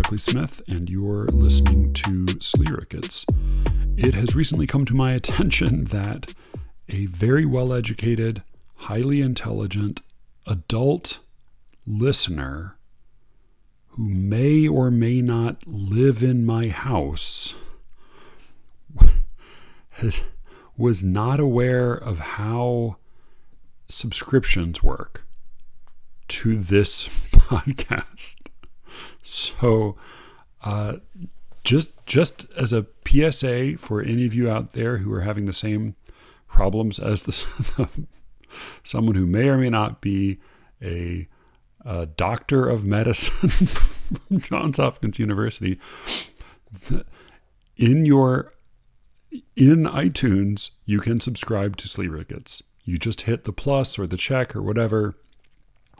Berkeley Smith, and you're listening to Slee Rickets. It has recently come to my attention that a very well-educated, highly intelligent, adult listener who may or may not live in my house was not aware of how subscriptions work to this podcast. So just as a PSA for any of you out there who are having the same problems as someone who may or may not be a doctor of medicine from Johns Hopkins University, in iTunes, you can subscribe to Slee Rickets. You just hit the plus or the check or whatever,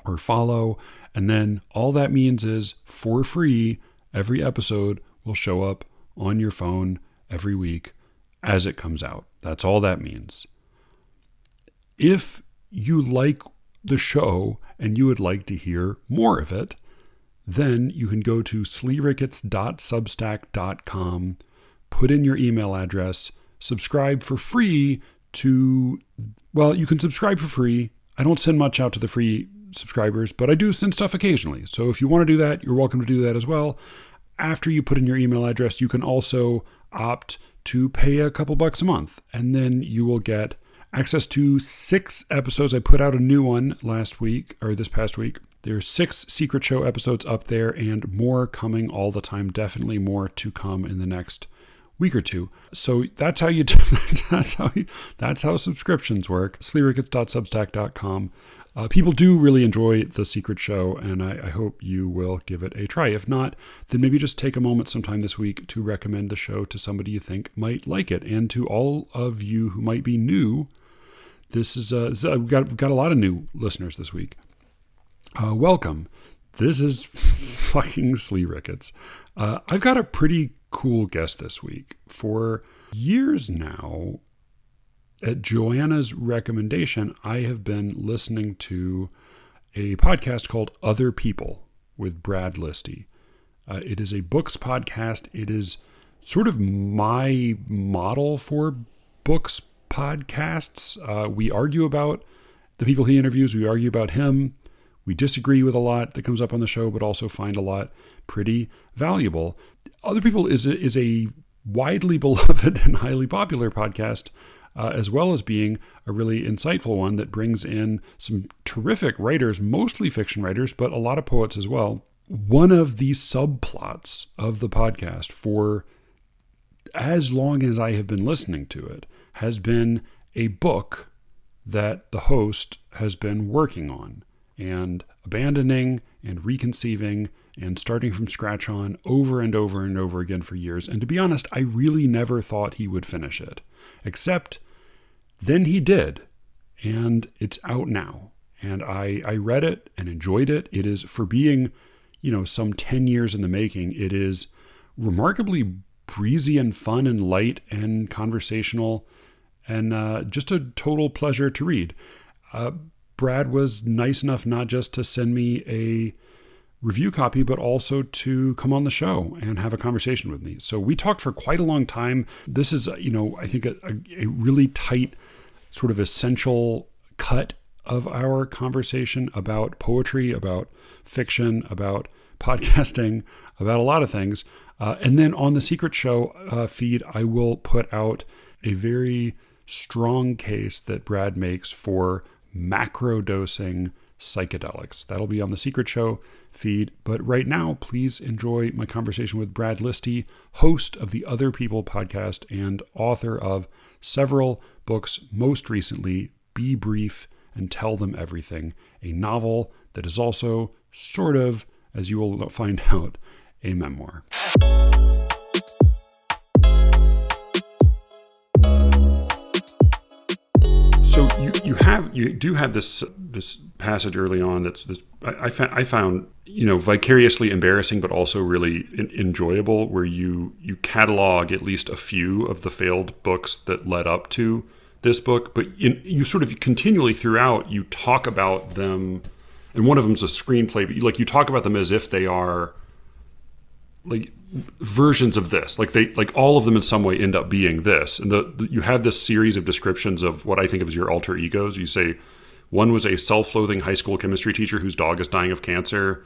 or follow, and then all that means is, for free, every episode will show up on your phone every week as it comes out. That's all that means. If you like the show and you would like to hear more of it, then you can go to sleerickets.substack.com, put in your email address, subscribe for free you can subscribe for free. I don't send much out to the free subscribers, but I do send stuff occasionally. So if you want to do that, you're welcome to do that as well. After you put in your email address, you can also opt to pay a couple bucks a month, and then you will get access to 6 episodes. I put out a new one this past week. There's 6 Secret Show episodes up there and more coming all the time. Definitely more to come in the next week or two. So that's how that's how subscriptions work. sleerickets.substack.com. People do really enjoy the Secret Show, and I hope you will give it a try. If not, then maybe just take a moment sometime this week to recommend the show to somebody you think might like it. And to all of you who might be new, we've got a lot of new listeners this week. Welcome. This is fucking Slee Rickets. I've got a pretty cool guest this week. For years now, at Joanna's recommendation, I have been listening to a podcast called Other People with Brad Listi. It is a books podcast. It is sort of my model for books podcasts. We argue about the people he interviews. We argue about him. We disagree with a lot that comes up on the show, but also find a lot pretty valuable. Other People is a widely beloved and highly popular podcast, as well as being a really insightful one that brings in some terrific writers, mostly fiction writers, but a lot of poets as well. One of the subplots of the podcast, for as long as I have been listening to it, has been a book that the host has been working on and abandoning and reconceiving and starting from scratch on over and over and over again for years. And to be honest, I really never thought he would finish it, except then he did, and it's out now. And I read it and enjoyed it. It is, for being, some 10 years in the making, it is remarkably breezy and fun and light and conversational and just a total pleasure to read. Brad was nice enough not just to send me a review copy, but also to come on the show and have a conversation with me. So we talked for quite a long time. This is, I think a really tight, sort of essential cut of our conversation about poetry, about fiction, about podcasting, about a lot of things. And then on the Secret Show feed, I will put out a very strong case that Brad makes for macro-dosing psychedelics. That'll be on the Secret Show feed. But right now, please enjoy my conversation with Brad Listi, host of the Other People podcast and author of several books, most recently, Be Brief and Tell Them Everything, a novel that is also sort of, as you will find out, a memoir. So you do have this passage early on that's this I found vicariously embarrassing, but also really enjoyable, where you catalog at least a few of the failed books that led up to this book, but you sort of continually throughout you talk about them, and one of them's a screenplay, but you talk about them as if they are like versions of this. Like all of them in some way end up being this. And you have this series of descriptions of what I think of as your alter egos. You say one was a self-loathing high school chemistry teacher whose dog is dying of cancer,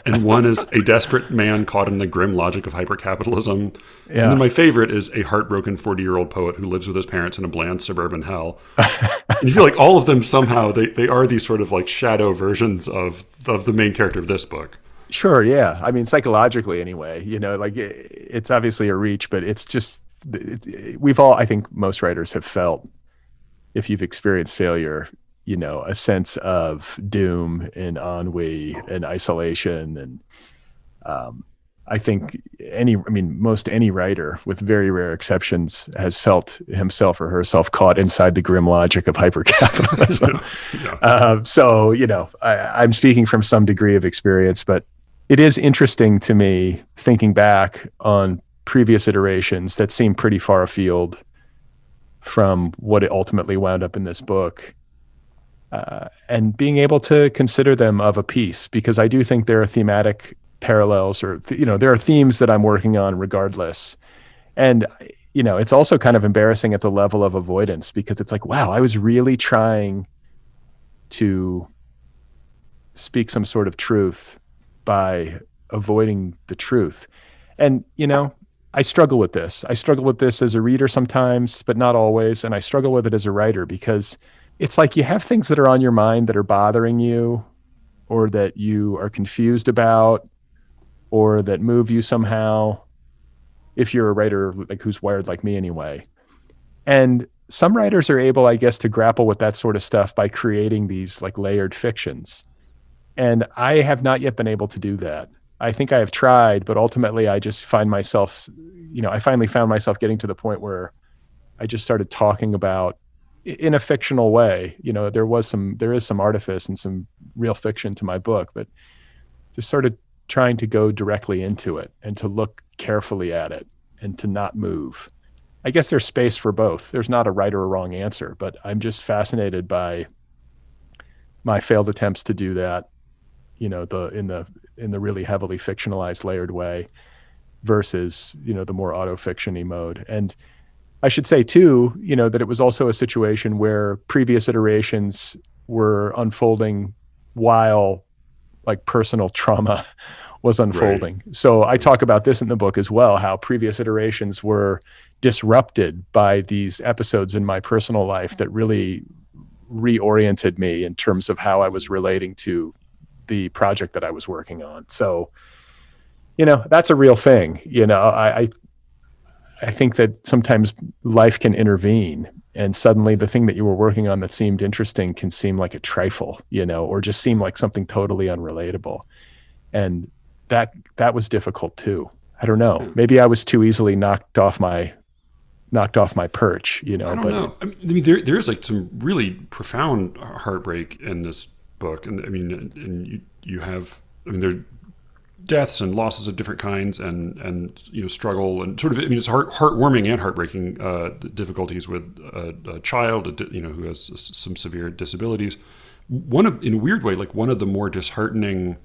and one is a desperate man caught in the grim logic of hypercapitalism. Yeah. And then my favorite is a heartbroken 40-year-old poet who lives with his parents in a bland suburban hell. And you feel like all of them somehow they are these sort of like shadow versions of the main character of this book. Sure, yeah. I mean, psychologically anyway, like it's obviously a reach, but it's just, we've all, I think most writers have felt, if you've experienced failure, a sense of doom and ennui and isolation. And I think most any writer, with very rare exceptions, has felt himself or herself caught inside the grim logic of hypercapitalism. Yeah. So, I'm speaking from some degree of experience, but it is interesting to me thinking back on previous iterations that seem pretty far afield from what it ultimately wound up in this book, and being able to consider them of a piece, because I do think there are thematic parallels, or there are themes that I'm working on regardless. And it's also kind of embarrassing at the level of avoidance, because it's like, wow, I was really trying to speak some sort of truth by avoiding the truth. And I struggle with this. I struggle with this as a reader sometimes, but not always. And I struggle with it as a writer, because it's like you have things that are on your mind that are bothering you, or that you are confused about, or that move you somehow, if you're a writer like who's wired like me anyway. And some writers are able, I guess, to grapple with that sort of stuff by creating these like layered fictions. And I have not yet been able to do that. I think I have tried, but ultimately I just find myself, I finally found myself getting to the point where I just started talking about, in a fictional way, there is some artifice and some real fiction to my book, but just sort of trying to go directly into it and to look carefully at it and to not move. I guess there's space for both. There's not a right or a wrong answer, but I'm just fascinated by my failed attempts to do that, in the really heavily fictionalized, layered way, versus, the more auto-fiction-y mode. And I should say too, that it was also a situation where previous iterations were unfolding while like personal trauma was unfolding. Right. So I talk about this in the book as well, how previous iterations were disrupted by these episodes in my personal life that really reoriented me in terms of how I was relating to the project that I was working on. So, that's a real thing. I think that sometimes life can intervene, and suddenly the thing that you were working on that seemed interesting can seem like a trifle, or just seem like something totally unrelatable. And that was difficult too. I don't know. Maybe I was too easily knocked off my perch, I don't know. I mean, there is like some really profound heartbreak in this book. And you have, there's deaths and losses of different kinds, and struggle, and sort of, it's heartwarming and heartbreaking difficulties with a child, who has some severe disabilities. In a weird way, like one of the more disheartening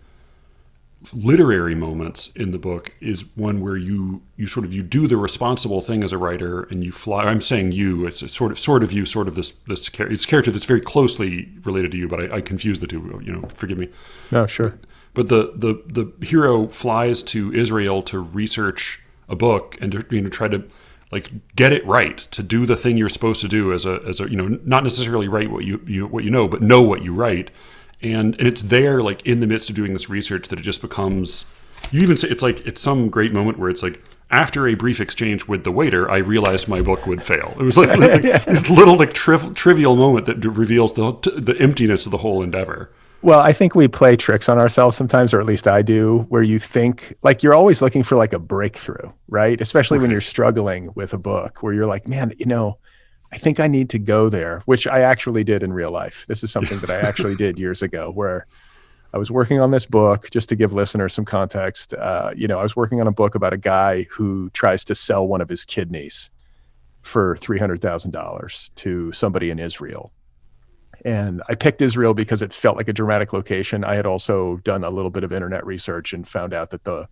literary moments in the book is one where you do the responsible thing as a writer, and you fly. I'm saying you. It's sort of you. Sort of this character that's very closely related to you, but I confuse the two. Forgive me. No, sure. But the hero flies to Israel to research a book and to try to like get it right, to do the thing you're supposed to do as a not necessarily write what you know, but know what you write. And it's there, like in the midst of doing this research, that it just becomes. You even say it's some great moment where it's like, after a brief exchange with the waiter, I realized my book would fail. It was like this little like trivial moment that reveals the emptiness of the whole endeavor. Well, I think we play tricks on ourselves sometimes, or at least I do, where you think like you're always looking for like a breakthrough, right? Especially when you're struggling with a book, where you're like, man, I think I need to go there, which I actually did in real life. This is something that I actually did years ago, where I was working on this book. Just to give listeners some context, I was working on a book about a guy who tries to sell one of his kidneys for $300,000 to somebody in Israel. And I picked Israel because it felt like a dramatic location. I had also done a little bit of internet research and found out that the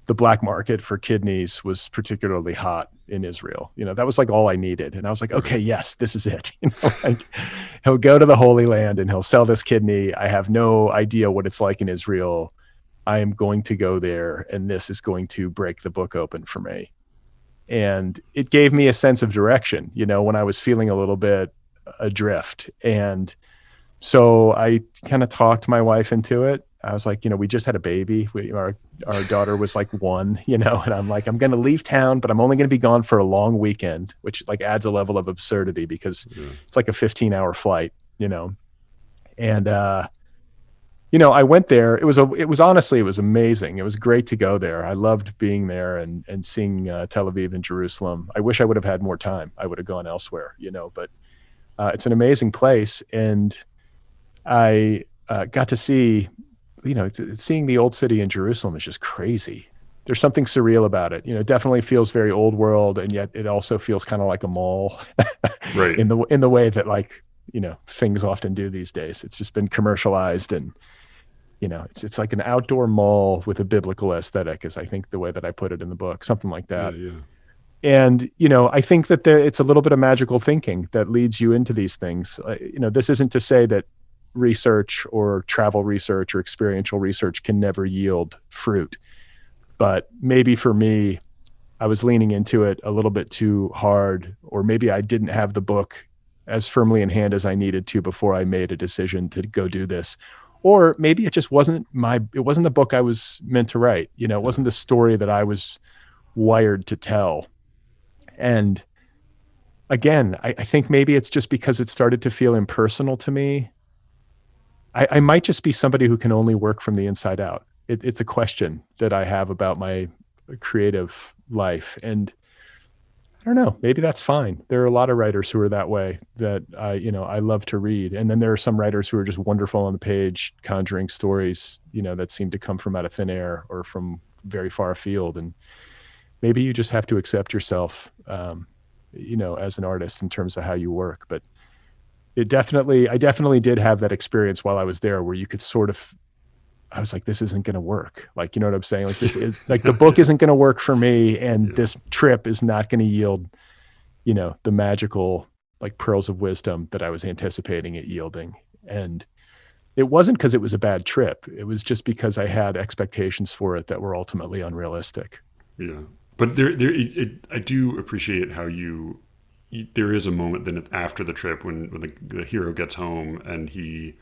the black market for kidneys was particularly hot in Israel. That was like all I needed. And I was like, okay, yes, this is it. Like he'll go to the Holy Land and he'll sell this kidney. I have no idea what it's like in Israel. I am going to go there, and this is going to break the book open for me. And it gave me a sense of direction, when I was feeling a little bit adrift. And so I kind of talked my wife into it. I was like, we just had a baby. Our daughter was like 1, and I'm like, I'm going to leave town, but I'm only going to be gone for a long weekend, which like adds a level of absurdity because it's like a 15-hour flight, and, I went there. It was honestly, it was amazing. It was great to go there. I loved being there and seeing Tel Aviv and Jerusalem. I wish I would have had more time. I would have gone elsewhere, but it's an amazing place. And I got to see, seeing the old city in Jerusalem is just crazy. There's something surreal about it. It definitely feels very old world, and yet it also feels kind of like a mall, right? In the way that like, things often do these days. It's just been commercialized, and it's like an outdoor mall with a biblical aesthetic, is I think the way that I put it in the book, something like that. Yeah. And, I think that it's a little bit of magical thinking that leads you into these things. This isn't to say that research or travel research or experiential research can never yield fruit. But maybe for me, I was leaning into it a little bit too hard, or maybe I didn't have the book as firmly in hand as I needed to before I made a decision to go do this. Or maybe it just wasn't the book I was meant to write. It wasn't the story that I was wired to tell. And again, I think maybe it's just because it started to feel impersonal to me. I might just be somebody who can only work from the inside out. It's a question that I have about my creative life. And I don't know, maybe that's fine. There are a lot of writers who are that way that I love to read. And then there are some writers who are just wonderful on the page, conjuring stories, that seem to come from out of thin air or from very far afield. And maybe you just have to accept yourself, as an artist in terms of how you work. But I definitely did have that experience while I was there where you could I was like, this isn't going to work. Like, you know what I'm saying? Like this is like, the book isn't going to work for me. And this trip is not going to yield, the magical like pearls of wisdom that I was anticipating it yielding. And it wasn't because it was a bad trip. It was just because I had expectations for it that were ultimately unrealistic. Yeah. But I do appreciate how there is a moment then after the trip when the hero gets home and he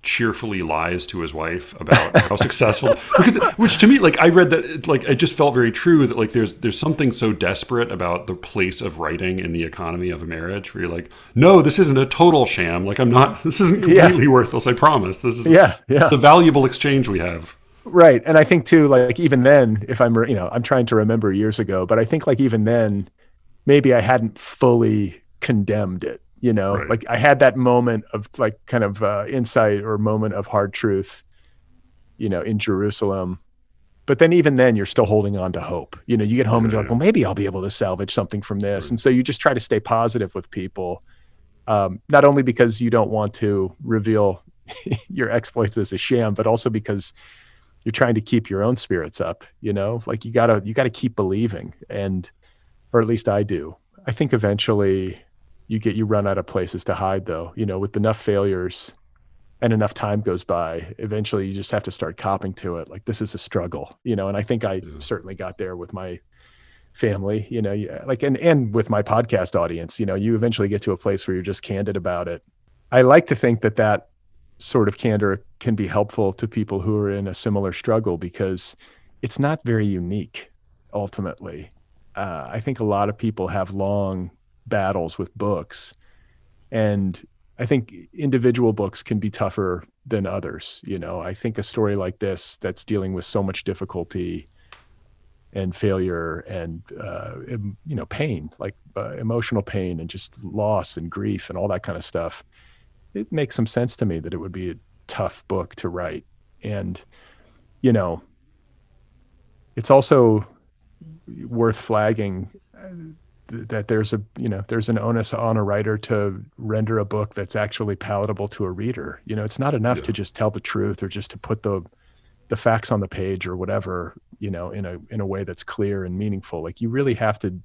cheerfully lies to his wife about how successful, which to me, like I read that, like it just felt very true that like there's something so desperate about the place of writing in the economy of a marriage where you're like, no, this isn't a total sham. Like this isn't completely worthless. I promise. This is the valuable exchange we have. Right. And I think too, like even then, if I'm trying to remember years ago, but I think like even then, maybe I hadn't fully condemned it. Right. Like I had that moment of like kind of insight or moment of hard truth, in Jerusalem. But then even then you're still holding on to hope. You get home and you're like, well, maybe I'll be able to salvage something from this. Right. And so you just try to stay positive with people, not only because you don't want to reveal your exploits as a sham, but also because you're trying to keep your own spirits up, like you gotta keep believing. Or at least I do. I think eventually you run out of places to hide though, with enough failures and enough time goes by, eventually you just have to start copping to it. Like this is a struggle, and I think I certainly got there with my family, and with my podcast audience, you eventually get to a place where you're just candid about it. I like to think that sort of candor can be helpful to people who are in a similar struggle because it's not very unique ultimately. I think a lot of people have long battles with books, and I think individual books can be tougher than others. I think a story like this that's dealing with so much difficulty and failure and pain, like emotional pain and just loss and grief and all that kind of stuff, it makes some sense to me that it would be a tough book to write. And it's also worth flagging that there's an onus on a writer to render a book that's actually palatable to a reader. It's not enough to just tell the truth or just to put the the facts on the page or whatever, in a way that's clear and meaningful. Like, you really have to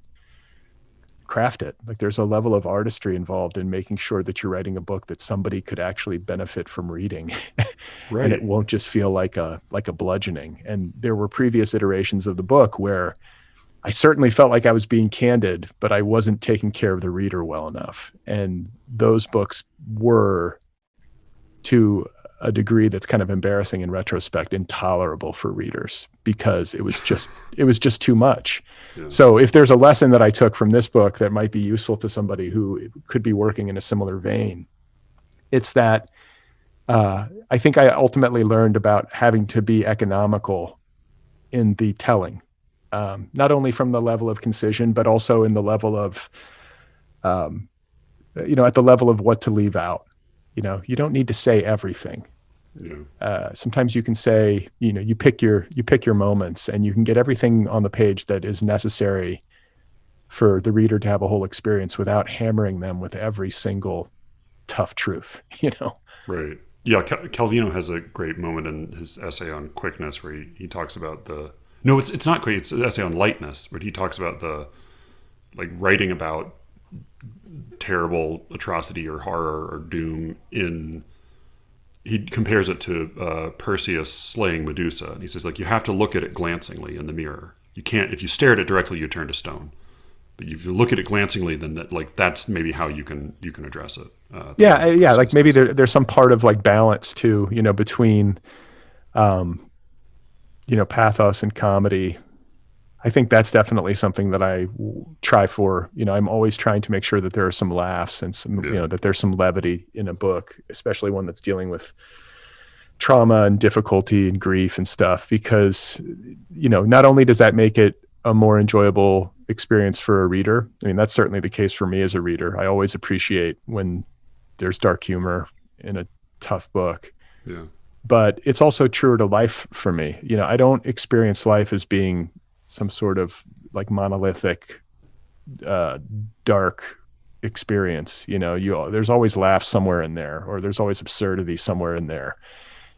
craft it. Like, there's a level of artistry involved in making sure that you're writing a book that somebody could actually benefit from reading. Right. And it won't just feel like a bludgeoning. And there were previous iterations of the book where I certainly felt like I was being candid, but I wasn't taking care of the reader well enough. And those books were, to a degree that's kind of embarrassing in retrospect, intolerable for readers, because it was just too much. Yeah. So if there's a lesson that I took from this book that might be useful to somebody who could be working in a similar vein, it's that I think I ultimately learned about having to be economical in the telling, not only from the level of concision, but also in the level of, at the level of what to leave out. You don't need to say everything. Yeah. Sometimes you can say, you pick your moments, and you can get everything on the page that is necessary for the reader to have a whole experience without hammering them with every single tough truth, Right. Yeah. Calvino has a great moment in his essay on quickness where he talks about it's not quick. It's an essay on lightness, but he talks about writing about terrible atrocity or horror or doom he compares it to Perseus slaying Medusa, and he says, you have to look at it glancingly in the mirror. You can't, if you stare at it directly, you turn to stone, but if you look at it glancingly, then that's maybe how you can address it. Like maybe there's some part of balance too, between pathos and comedy. I think that's definitely something that I try for. I'm always trying to make sure that there are some laughs and some, that there's some levity in a book, especially one that's dealing with trauma and difficulty and grief and stuff, because, not only does that make it a more enjoyable experience for a reader. I mean, that's certainly the case for me as a reader. I always appreciate when there's dark humor in a tough book. Yeah. But it's also truer to life for me. I don't experience life as being some sort of monolithic, dark experience. There's always laughs somewhere in there, or there's always absurdity somewhere in there,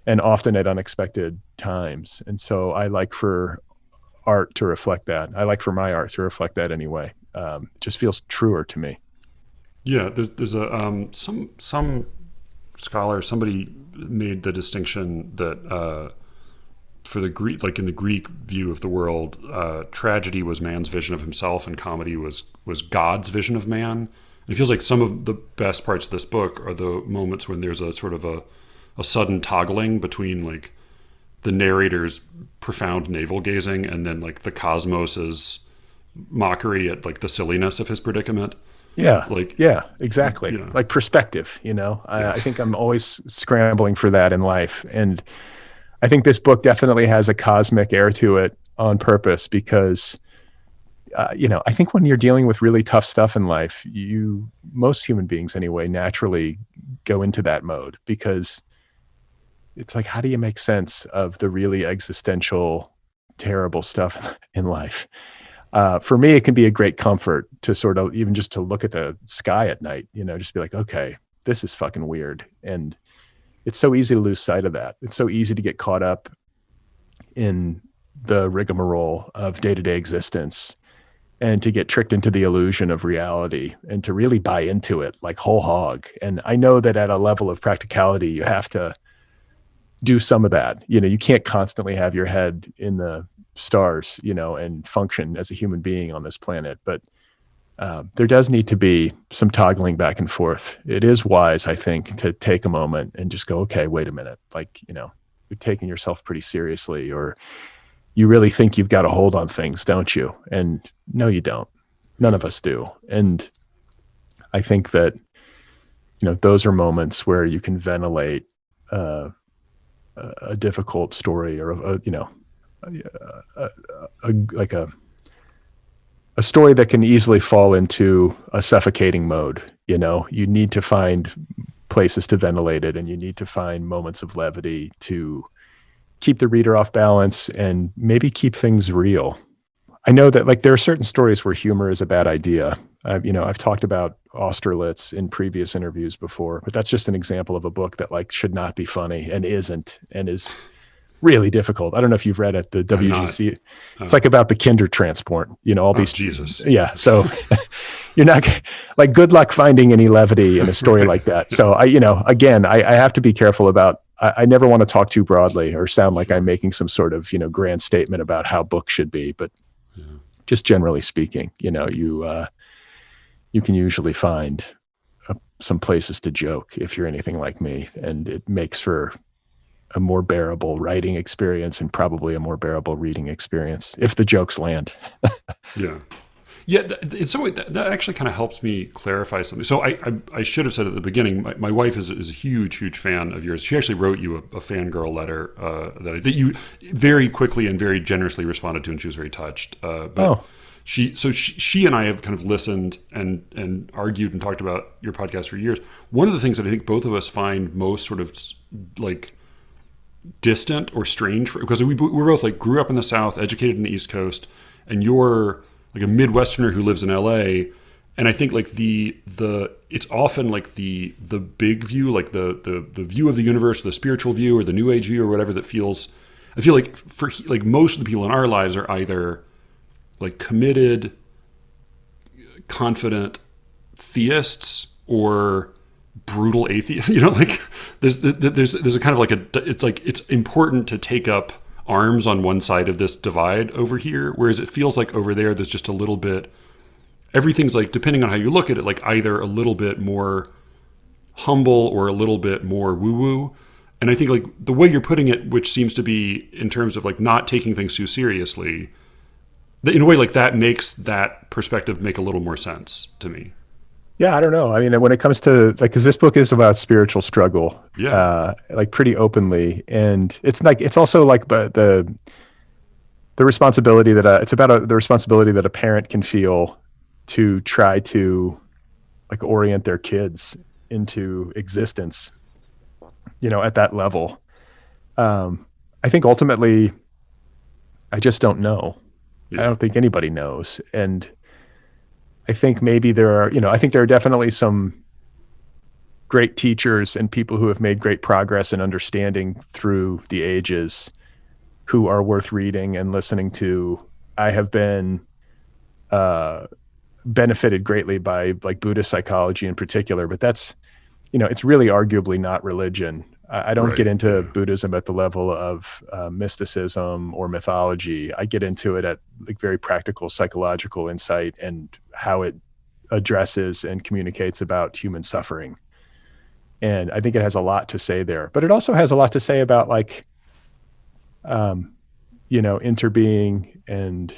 and often at unexpected times. And so I like for art to reflect that. I like for my art to reflect that anyway. It just feels truer to me. Yeah. There's a, some scholar, somebody made the distinction that, for the Greek, in the Greek view of the world, tragedy was man's vision of himself, and comedy was God's vision of man. And it feels like some of the best parts of this book are the moments when there's a sort of a sudden toggling between the narrator's profound navel gazing and then the cosmos's mockery at the silliness of his predicament. Yeah. Exactly. Perspective, I think I'm always scrambling for that in life. And I think this book definitely has a cosmic air to it on purpose, because, I think when you're dealing with really tough stuff in life, most human beings anyway, naturally go into that mode, because it's how do you make sense of the really existential, terrible stuff in life? For me, it can be a great comfort to sort of even just to look at the sky at night, just be okay, this is fucking weird. And it's so easy to lose sight of that. It's so easy to get caught up in the rigmarole of day-to-day existence, and to get tricked into the illusion of reality, and to really buy into it whole hog. And I know that at a level of practicality, you have to do some of that. You can't constantly have your head in the stars, and function as a human being on this planet. But there does need to be some toggling back and forth. It is wise, I think, to take a moment and just go, okay, wait a minute. You're taking yourself pretty seriously, or you really think you've got a hold on things, don't you? And no, you don't. None of us do. And I think that, those are moments where you can ventilate a difficult story, or a story that can easily fall into a suffocating mode. You need to find places to ventilate it, and you need to find moments of levity to keep the reader off balance and maybe keep things real. I know that there are certain stories where humor is a bad idea. I've talked about Austerlitz in previous interviews before, but that's just an example of a book that should not be funny and isn't, and is really difficult. I don't know if you've read it, the WGC. It's like about the kinder transport, all these. Jesus. Yeah. So you're not like, good luck finding any levity in a story like that. So again, I have to be careful about, I never want to talk too broadly or sound like I'm making some sort of, grand statement about how books should be, but just generally speaking, you can usually find some places to joke if you're anything like me, and it makes for a more bearable writing experience and probably a more bearable reading experience if the jokes land. Yeah. In some way, that actually kind of helps me clarify something. So I should have said at the beginning, my wife is a huge fan of yours. She actually wrote you a fangirl letter that you very quickly and very generously responded to, and she was very touched. She and I have kind of listened and argued and talked about your podcast for years. One of the things that I think both of us find most sort of like distant or strange, because we're both like grew up in the South, educated in the East Coast, and you're like a Midwesterner who lives in LA. And I think like it's often like the big view, like the view of the universe, the spiritual view or the New Age view or whatever that feels, I feel like for like most of the people in our lives are either like committed, confident theists or brutal atheists. Like there's a kind of like it's important to take up arms on one side of this divide over here, whereas it feels like over there there's just a little bit, everything's like, depending on how you look at it, like either a little bit more humble or a little bit more woo-woo. And I think like the way you're putting it, which seems to be in terms of like not taking things too seriously, in a way like that makes that perspective make a little more sense to me. Yeah, I don't know. I mean, when it comes to like, because this book is about spiritual struggle, like pretty openly, and it's also like, but the responsibility that it's about the responsibility that a parent can feel to try to like orient their kids into existence, at that level. I think ultimately, I just don't know. I don't think anybody knows, and I think maybe there are, I think there are definitely some great teachers and people who have made great progress in understanding through the ages who are worth reading and listening to. I have been benefited greatly by like Buddhist psychology in particular, but that's, it's really arguably not religion. I don't get into Buddhism at the level of mysticism or mythology. I get into it at like very practical psychological insight and how it addresses and communicates about human suffering. And I think it has a lot to say there, but it also has a lot to say about like, interbeing and,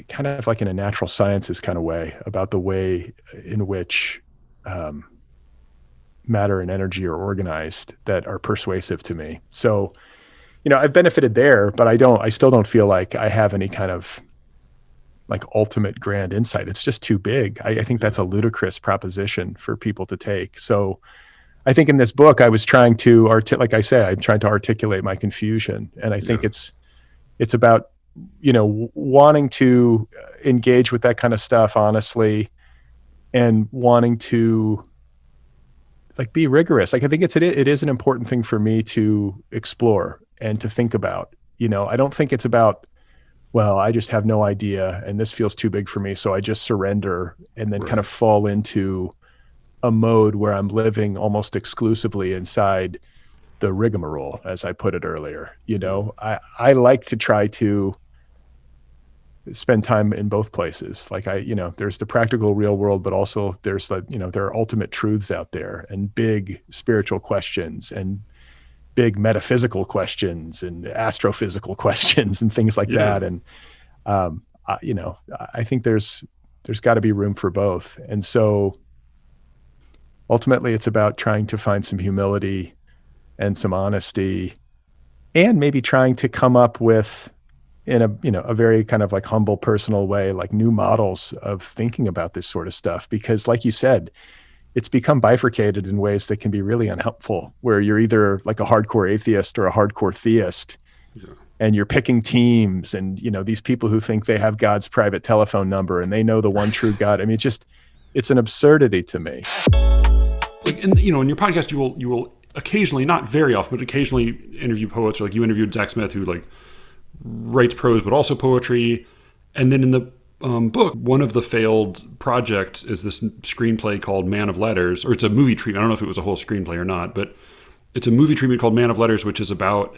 kind of like in a natural sciences kind of way about the way in which, matter and energy are organized that are persuasive to me. So, I've benefited there, but I still don't feel like I have any kind of like ultimate grand insight. It's just too big. I think that's a ludicrous proposition for people to take. So I think in this book, I was trying to like I say, I'm trying to articulate my confusion. And I think it's about, wanting to engage with that kind of stuff honestly and wanting to like be rigorous. Like I think it is an important thing for me to explore and to think about. I don't think it's about, well, I just have no idea and this feels too big for me, so I just surrender and then kind of fall into a mode where I'm living almost exclusively inside the rigmarole, as I put it earlier. I like to try to spend time in both places. Like there's the practical real world, but also there's like, there are ultimate truths out there and big spiritual questions and big metaphysical questions and astrophysical questions and things like that. And, I think there's got to be room for both. And so ultimately it's about trying to find some humility and some honesty and maybe trying to come up with, in a very kind of like humble personal way, like new models of thinking about this sort of stuff. Because like you said, it's become bifurcated in ways that can be really unhelpful, where you're either like a hardcore atheist or a hardcore theist, and you're picking teams and, these people who think they have God's private telephone number and they know the one true God. I mean, it's an absurdity to me. Like, in your podcast, you will occasionally, not very often, but occasionally interview poets. Or like you interviewed Zach Smith, who like writes prose but also poetry. And then in the book, one of the failed projects is this screenplay called Man of Letters, or it's a movie treatment. I don't know if it was a whole screenplay or not, but it's a movie treatment called Man of Letters, which is about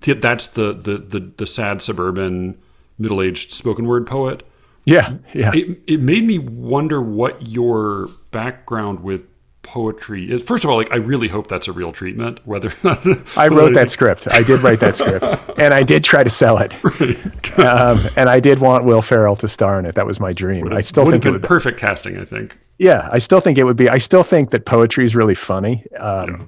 that's the sad suburban middle-aged spoken word poet. Yeah. It made me wonder what your background with poetry is. First of all, like I really hope that's a real treatment. Whether I wrote that script, I did write that script, and I did try to sell it. Right. And I did want Will Ferrell to star in it. That was my dream. I still think it would be perfect casting. I think. Yeah, I still think it would be. I still think that poetry is really funny.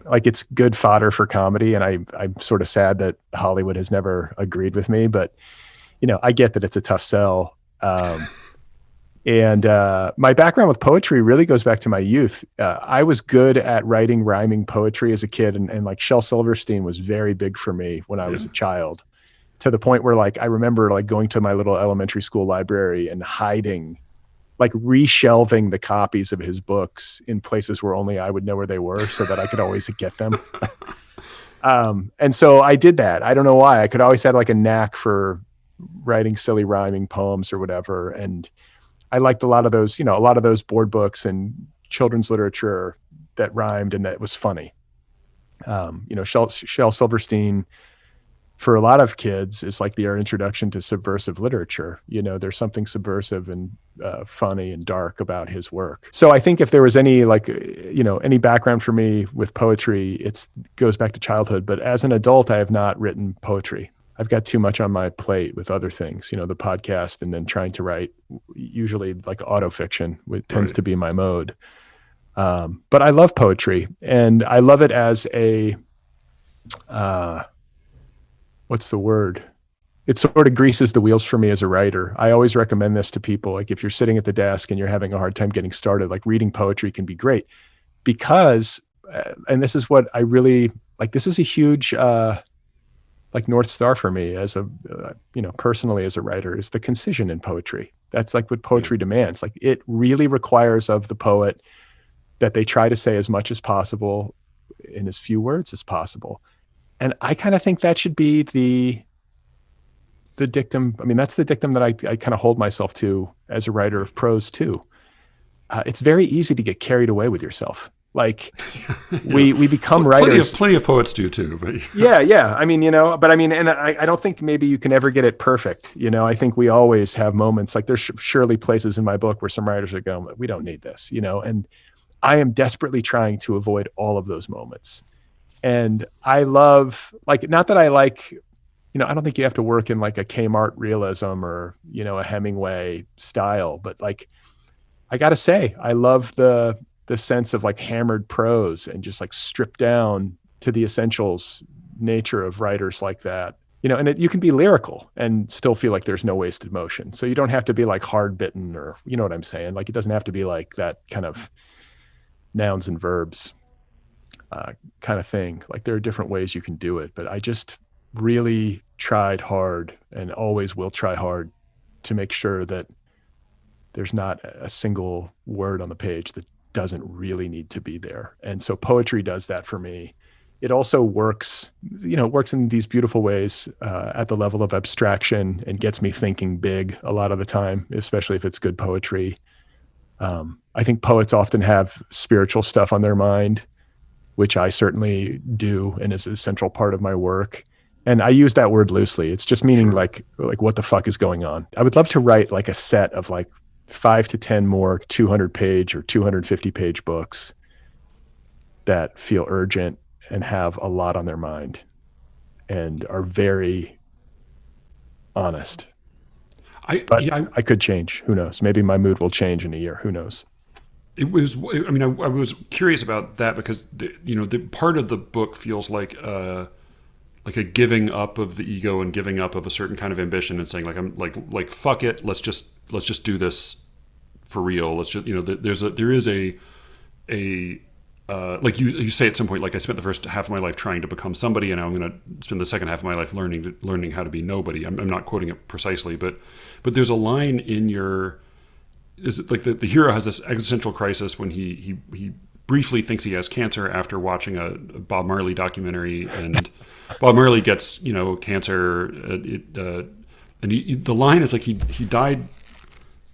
Like it's good fodder for comedy, and I'm sort of sad that Hollywood has never agreed with me. But I get that it's a tough sell. And my background with poetry really goes back to my youth. I was good at writing rhyming poetry as a kid, and like Shel Silverstein was very big for me when I was a child, to the point where like I remember like going to my little elementary school library and hiding, like reshelving the copies of his books in places where only I would know where they were, so that I could always get them. And so I did that. I don't know why. I could always have like a knack for writing silly rhyming poems or whatever, and I liked a lot of those board books and children's literature that rhymed and that was funny. Shel Silverstein, for a lot of kids, is like their introduction to subversive literature. There's something subversive and funny and dark about his work. So I think if there was any any background for me with poetry, it goes back to childhood. But as an adult, I have not written poetry. I've got too much on my plate with other things, the podcast, and then trying to write usually like autofiction, which tends to be my mode. But I love poetry, and I love it as a, what's the word? It sort of greases the wheels for me as a writer. I always recommend this to people. Like if you're sitting at the desk and you're having a hard time getting started, like reading poetry can be great because, and this is what I really like, this is a huge, like North Star for me as a, personally as a writer, is the concision in poetry. That's like what poetry demands. Like it really requires of the poet that they try to say as much as possible in as few words as possible. And I kind of think that should be the dictum. I mean, that's the dictum that I kind of hold myself to as a writer of prose too. It's very easy to get carried away with yourself. Like we become writers. Plenty of poets do too. But yeah. I mean, and I don't think maybe you can ever get it perfect. I think we always have moments like there's surely places in my book where some writers are going, we don't need this, and I am desperately trying to avoid all of those moments. And I love, like, not that I like, I don't think you have to work in like a Kmart realism or, a Hemingway style, but like, I got to say, I love the sense of like hammered prose and just like stripped down to the essentials nature of writers like that, and you can be lyrical and still feel like there's no wasted motion. So you don't have to be like hard bitten or, you know what I'm saying? Like, it doesn't have to be like that kind of nouns and verbs kind of thing. Like there are different ways you can do it, but I just really tried hard and always will try hard to make sure that there's not a single word on the page that doesn't really need to be there. And so poetry does that for me. It also works, works in these beautiful ways at the level of abstraction and gets me thinking big a lot of the time, especially if it's good poetry. I think poets often have spiritual stuff on their mind, which I certainly do and is a central part of my work. And I use that word loosely. It's just meaning like what the fuck is going on? I would love to write like a set of like 5 to 10 more 200-page or 250-page books that feel urgent and have a lot on their mind and are very honest. I could change. Who knows? Maybe my mood will change in a year. Who knows? I was curious about that because the part of the book feels like a giving up of the ego and giving up of a certain kind of ambition and saying like, I'm like fuck it, let's just do this for real. Let's just, there is a like you say at some point, like I spent the first half of my life trying to become somebody, and now I'm going to spend the second half of my life learning how to be nobody. I'm not quoting it precisely, but there's a line in your, is it like the hero has this existential crisis when he briefly thinks he has cancer after watching a Bob Marley documentary, and Bob Marley gets, cancer. And the line is like he died.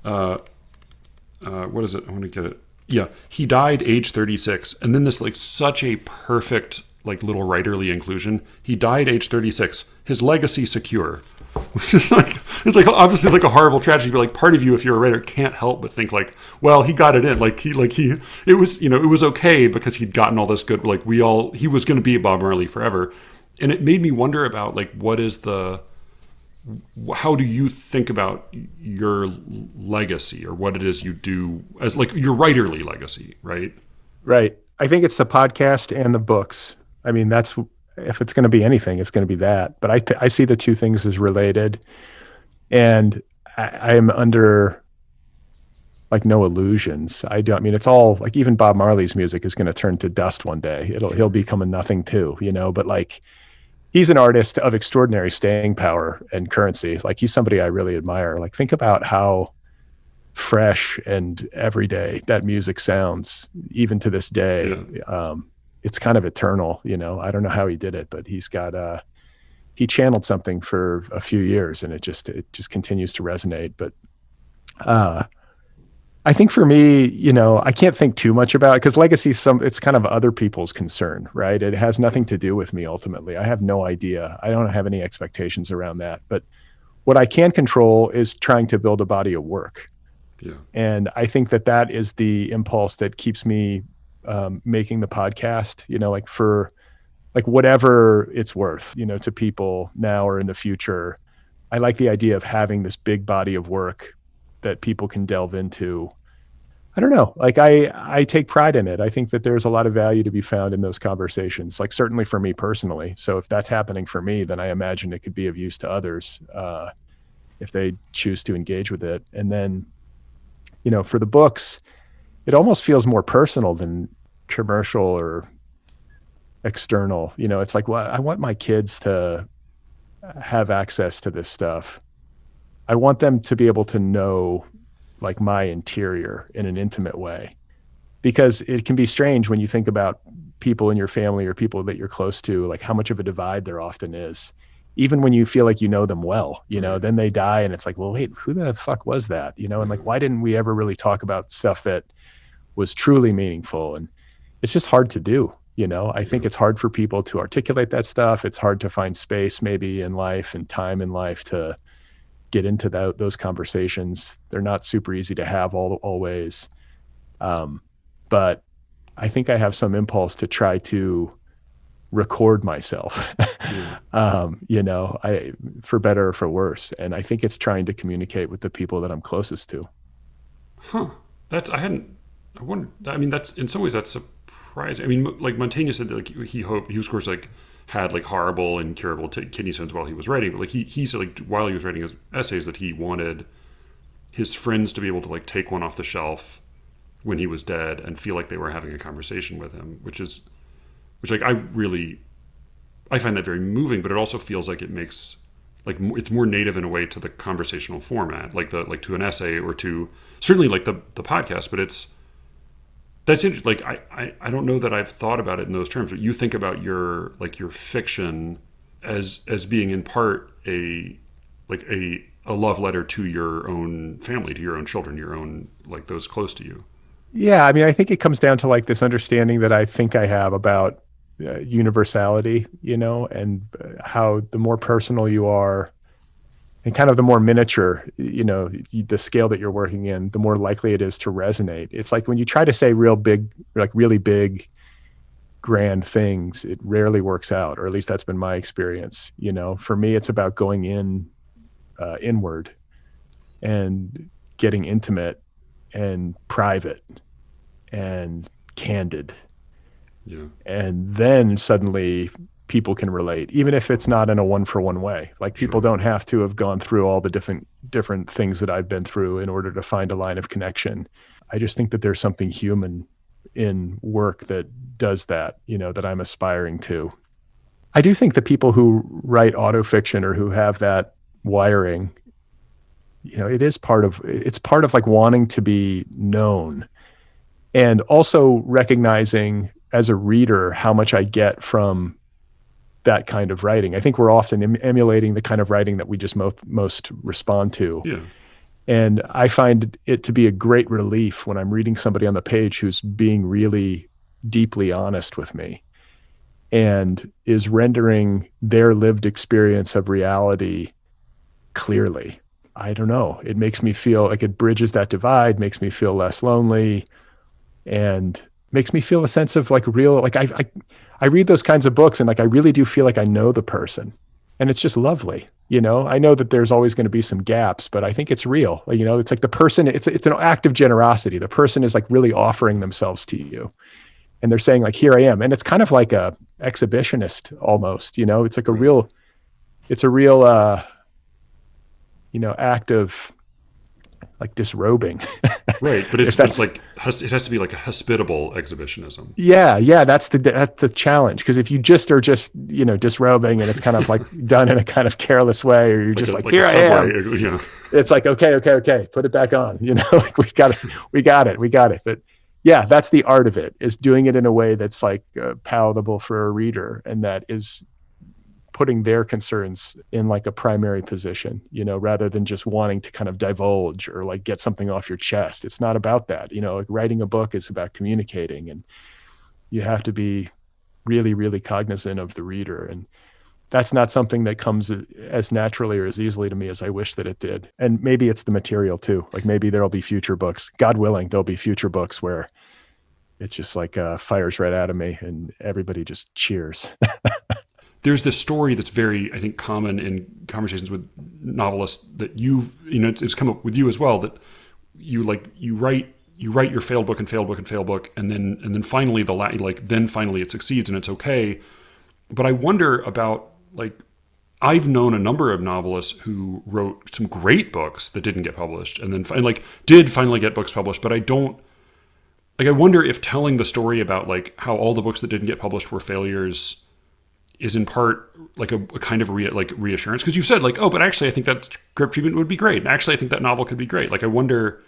What is it? I want to get it. Yeah, he died age 36, and then this like such a perfect like little writerly inclusion. He died age 36. His legacy secure, which is like it's like obviously like a horrible tragedy, but like part of you, if you're a writer, can't help but think like, well, he got it in. It was okay because he'd gotten all this good. He was going to be Bob Marley forever, and it made me wonder about like how do you think about your legacy, or what it is you do as like your writerly legacy, right? Right. I think it's the podcast and the books. I mean, if it's going to be anything, it's going to be that. But I see the two things as related, and I am under like no illusions. I mean, it's all like, even Bob Marley's music is going to turn to dust one day. He'll become a nothing too, but like, he's an artist of extraordinary staying power and currency. Like, he's somebody I really admire. Like, think about how fresh and everyday that music sounds, even to this day. Yeah. It's kind of eternal, I don't know how he did it, but he channeled something for a few years, and it just continues to resonate. But I think for me, I can't think too much about it, because legacy, it's kind of other people's concern, right? It has nothing to do with me ultimately. I have no idea. I don't have any expectations around that. But what I can control is trying to build a body of work. Yeah. And I think that is the impulse that keeps me making the podcast, like for like whatever it's worth, to people now or in the future. I like the idea of having this big body of work that people can delve into. I don't know. Like I take pride in it. I think that there's a lot of value to be found in those conversations, like certainly for me personally. So if that's happening for me, then I imagine it could be of use to others if they choose to engage with it. And then, for the books, it almost feels more personal than commercial or external. It's like, well, I want my kids to have access to this stuff. I want them to be able to know like my interior in an intimate way, because it can be strange when you think about people in your family or people that you're close to, like how much of a divide there often is, even when you feel like you know them well, then they die and it's like, well, wait, who the fuck was that? And like, why didn't we ever really talk about stuff that was truly meaningful? And it's just hard to do. I think it's hard for people to articulate that stuff. It's hard to find space maybe in life and time in life to get into those conversations. They're not super easy to have always. But I think I have some impulse to try to record myself, for better or for worse. And I think it's trying to communicate with the people that I'm closest to. Huh. I wonder, I mean, that's, in some ways that's surprising. I mean, like Montaigne said that like he was of course like had like horrible incurable kidney stones while he was writing, but like he said like while he was writing his essays that he wanted his friends to be able to like take one off the shelf when he was dead and feel like they were having a conversation with him, which like I find that very moving, but it also feels like it makes like it's more native in a way to the conversational format, like to an essay or to certainly like the podcast. But that's interesting. Like I don't know that I've thought about it in those terms, but you think about your fiction as being in part a love letter to your own family, to your own children, your own like those close to you. Yeah, I mean, I think it comes down to like this understanding that I think I have about universality, and how the more personal you are and kind of the more miniature, the scale that you're working in, the more likely it is to resonate. It's like when you try to say real big, like really big, grand things, it rarely works out, or at least that's been my experience. For me, it's about going inward and getting intimate and private and candid. Yeah. And then suddenly people can relate, even if it's not in a one-for-one way. Like people don't have to have gone through all the different things that I've been through in order to find a line of connection. I just think that there's something human in work that does that, that I'm aspiring to. I do think that people who write autofiction or who have that wiring, it's part of like wanting to be known And also recognizing as a reader how much I get from that kind of writing. I think we're often emulating the kind of writing that we just most respond to. Yeah. And I find it to be a great relief when I'm reading somebody on the page who's being really deeply honest with me and is rendering their lived experience of reality clearly. I don't know. It makes me feel like it bridges that divide, makes me feel less lonely, and makes me feel a sense of like real, like I read those kinds of books and like I really do feel like I know the person, and it's just lovely. You know, I know that there's always going to be some gaps, but I think it's real. Like, you know, it's like the person, it's an act of generosity. The person is like really offering themselves to you, and they're saying like, here I am. And it's kind of like a exhibitionist almost, you know, it's like a real, you know, act of like disrobing. Right. But it's like, it has to be like a hospitable exhibitionism. Yeah. That's the challenge. Because if you just are just, you know, disrobing and it's kind of like done in a kind of careless way, or you're just like here I am. You know. It's like, okay, put it back on. You know, like we got it. But yeah, that's the art of it, is doing it in a way that's like palatable for a reader, and that is putting their concerns in like a primary position, you know, rather than just wanting to kind of divulge or like get something off your chest. It's not about that. You know, like writing a book is about communicating, and you have to be really, really cognizant of the reader. And that's not something that comes as naturally or as easily to me as I wish that it did. And maybe it's the material too. Like maybe there'll be future books, God willing, there'll be future books where it's just like fires right out of me and everybody just cheers. There's this story that's very, I think, common in conversations with novelists that you know, it's come up with you as well, that you write your failed book, and then finally finally it succeeds and it's okay. But I wonder about, like, I've known a number of novelists who wrote some great books that didn't get published, and then did finally get books published. But I wonder if telling the story about like how all the books that didn't get published were failures is in part like a kind of reassurance, because you've said like, oh, but actually I think that script treatment would be great, and actually I think that novel could be great. Like, I wonder,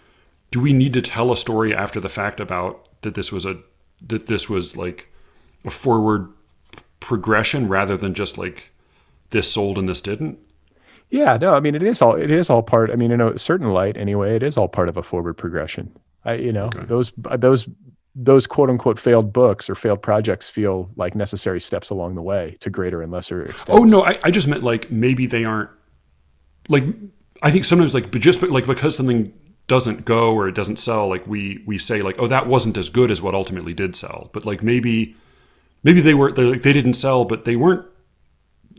do we need to tell a story after the fact about that this was like a forward progression rather than just like this sold and this didn't? Yeah, no, I mean, it is all part. I mean, in a certain light anyway, it is all part of a forward progression. Those quote unquote failed books or failed projects feel like necessary steps along the way to greater and lesser extents. Oh no, I just meant like maybe they aren't, like, I think sometimes like, but just like because something doesn't go or it doesn't sell, like we say like, oh, that wasn't as good as what ultimately did sell. But like maybe they didn't sell, but they weren't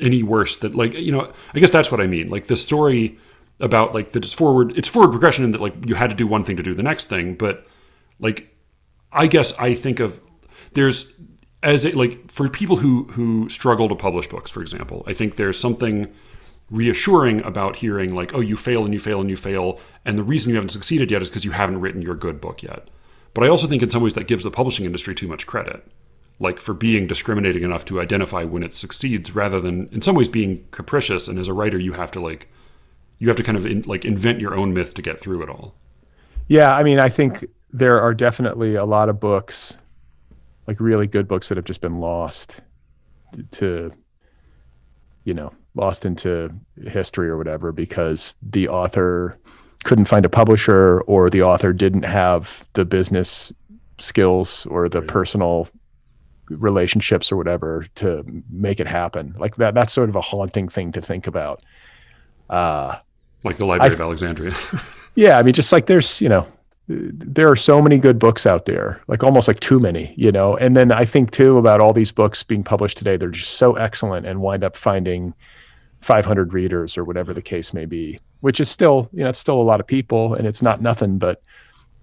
any worse. That, like, you know, I guess that's what I mean. Like the story about like that it's forward progression in that like you had to do one thing to do the next thing, but like, I guess I think of for people who struggle to publish books, for example, I think there's something reassuring about hearing like, oh, you fail and you fail and you fail, and the reason you haven't succeeded yet is because you haven't written your good book yet. But I also think in some ways that gives the publishing industry too much credit, like for being discriminating enough to identify when it succeeds, rather than in some ways being capricious. And as a writer, you have to kind of invent your own myth to get through it all. Yeah, I mean, I think there are definitely a lot of books, like really good books, that have just been lost into history or whatever, because the author couldn't find a publisher, or the author didn't have the business skills or the personal relationships or whatever to make it happen. Like that's sort of a haunting thing to think about. Like the Library of Alexandria. Yeah, I mean, just like there are so many good books out there, like almost like too many, you know? And then I think too about all these books being published today, they're just so excellent and wind up finding 500 readers or whatever the case may be, which is still, you know, it's still a lot of people and it's not nothing, but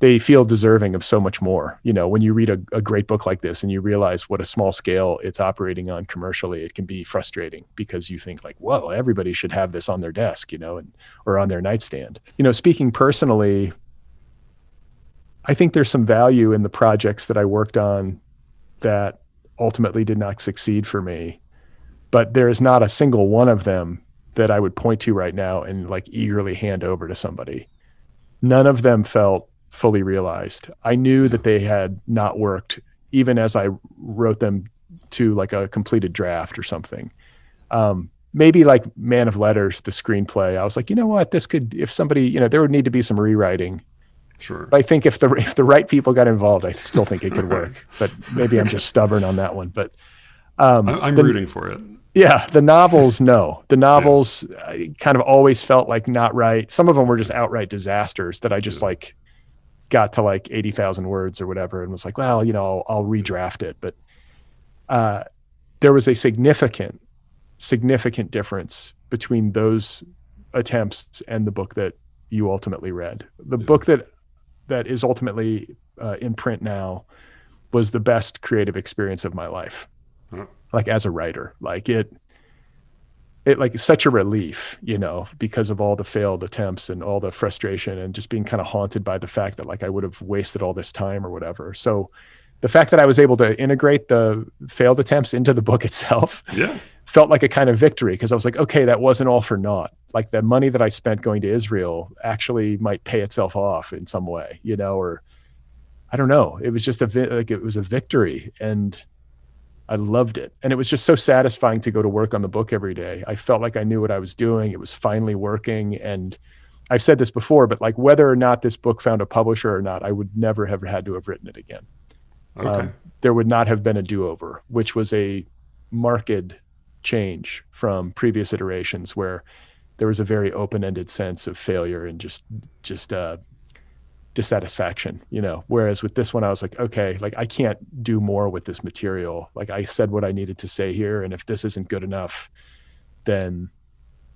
they feel deserving of so much more. You know, when you read a great book like this and you realize what a small scale it's operating on commercially, it can be frustrating because you think like, whoa, everybody should have this on their desk, you know, or on their nightstand. You know, speaking personally, I think there's some value in the projects that I worked on that ultimately did not succeed for me, but there is not a single one of them that I would point to right now and like eagerly hand over to somebody. None of them felt fully realized. I knew that they had not worked even as I wrote them to like a completed draft or something. Maybe like Man of Letters, the screenplay, I was like, you know what, this could, if somebody, there would need to be some rewriting. Sure. But I think if the right people got involved, I still think it could work. But maybe I'm just stubborn on that one. But I'm rooting for it. Yeah, the novels, no. The novels kind of always felt like not right. Some of them were just outright disasters that I just like got to like 80,000 words or whatever and was like, well, I'll redraft it. But there was a significant difference between those attempts and the book that you ultimately read. The book that is ultimately in print now was the best creative experience of my life. Like as a writer, like it like such a relief, because of all the failed attempts and all the frustration and just being kind of haunted by the fact that like I would have wasted all this time or whatever. So the fact that I was able to integrate the failed attempts into the book itself felt like a kind of victory, because I was like, okay, that wasn't all for naught. Like the money that I spent going to Israel actually might pay itself off in some way, or I don't know. It was just it was a victory, and I loved it. And it was just so satisfying to go to work on the book every day. I felt like I knew what I was doing. It was finally working. And I've said this before, but like whether or not this book found a publisher or not, I would never have had to have written it again. Okay. There would not have been a do-over, which was a marked change from previous iterations where there was a very open-ended sense of failure and just dissatisfaction, whereas with this one, I was like, okay, like I can't do more with this material. Like I said what I needed to say here. And if this isn't good enough, then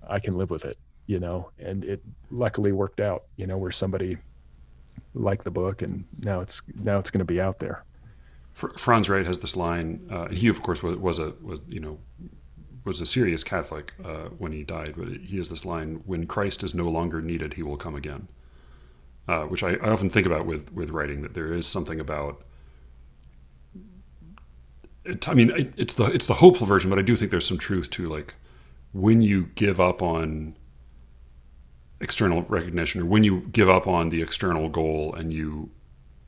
I can live with it, and it luckily worked out, where somebody liked the book and now it's going to be out there. Franz Wright has this line. He of course was a serious Catholic when he died, but he has this line: "When Christ is no longer needed, he will come again." Which I often think about with writing, that there is something about it. I mean, it's the hopeful version, but I do think there's some truth to like when you give up on external recognition, or when you give up on the external goal, and you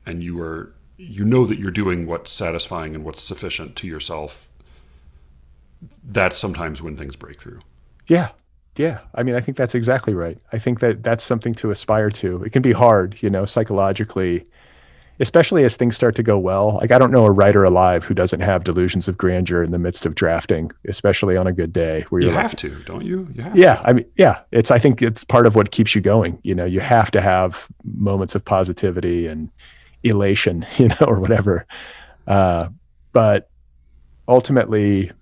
know that you're doing what's satisfying and what's sufficient to yourself. That's sometimes when things break through. Yeah. Yeah. I mean, I think that's exactly right. I think that that's something to aspire to. It can be hard, psychologically, especially as things start to go well. Like I don't know a writer alive who doesn't have delusions of grandeur in the midst of drafting, especially on a good day where you have to, don't you? You have to. I mean, I think it's part of what keeps you going. You have to have moments of positivity and elation, or whatever. But ultimately,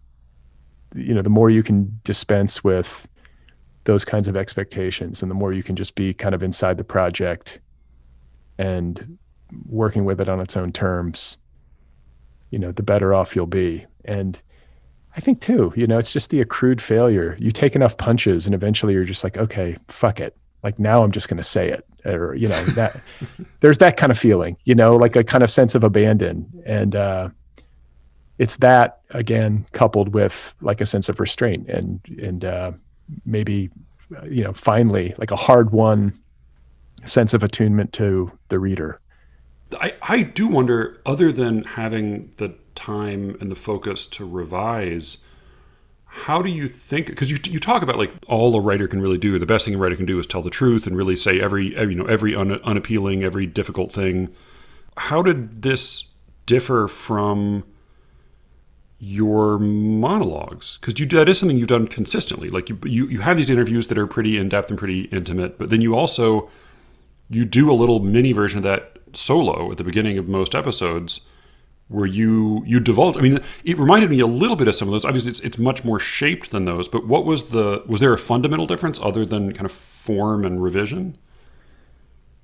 the more you can dispense with those kinds of expectations, and the more you can just be kind of inside the project and working with it on its own terms, the better off you'll be. And I think too, it's just the accrued failure. You take enough punches and eventually you're just like, okay, fuck it. Like now I'm just going to say it, or, that there's that kind of feeling, like a kind of sense of abandon. And, it's that again, coupled with like a sense of restraint and maybe, finally like a hard-won sense of attunement to the reader. I do wonder, other than having the time and the focus to revise, how do you think, because you talk about like all a writer can really do, the best thing a writer can do is tell the truth and really say every unappealing, every difficult thing. How did this differ from your monologues? Because that is something you've done consistently. Like you have these interviews that are pretty in-depth and pretty intimate, but then you do a little mini version of that solo at the beginning of most episodes where you divulge. I mean, it reminded me a little bit of some of those. Obviously it's much more shaped than those, but was there a fundamental difference other than kind of form and revision?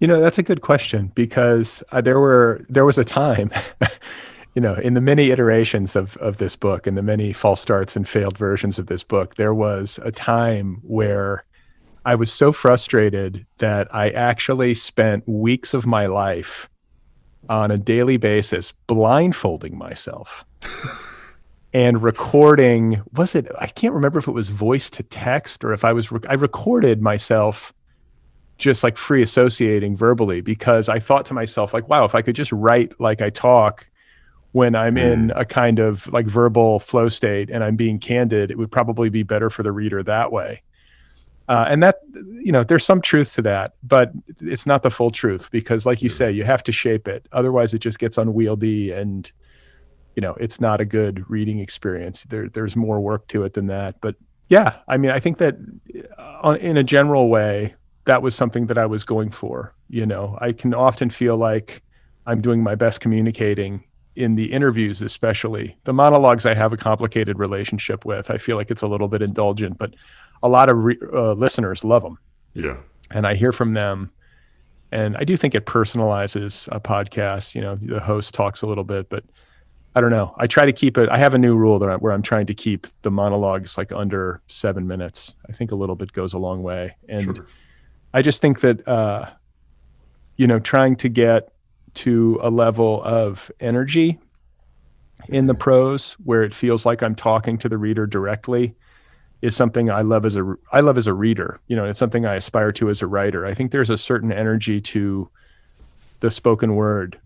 That's a good question, because there was a time in the many iterations of this book and the many false starts and failed versions of this book, there was a time where I was so frustrated that I actually spent weeks of my life on a daily basis blindfolding myself and recording. I can't remember if it was voice to text or if I recorded myself just like free associating verbally, because I thought to myself, like, wow, if I could just write like I talk when I'm in a kind of like verbal flow state and I'm being candid, it would probably be better for the reader that way. And that, there's some truth to that, but it's not the full truth, because like you say, you have to shape it. Otherwise it just gets unwieldy and, it's not a good reading experience. There's more work to it than that. But yeah, I mean, I think that in a general way, that was something that I was going for. I can often feel like I'm doing my best communicating in the interviews, especially. The monologues I have a complicated relationship with. I feel like it's a little bit indulgent, but a lot of listeners love them. Yeah. And I hear from them. And I do think it personalizes a podcast. The host talks a little bit, but I don't know. I try to keep it. I have a new rule where I'm trying to keep the monologues like under 7 minutes. I think a little bit goes a long way. And Sure. I just think that, trying to get to a level of energy in the prose where it feels like I'm talking to the reader directly is something I love as a reader. It's something I aspire to as a writer. I think there's a certain energy to the spoken word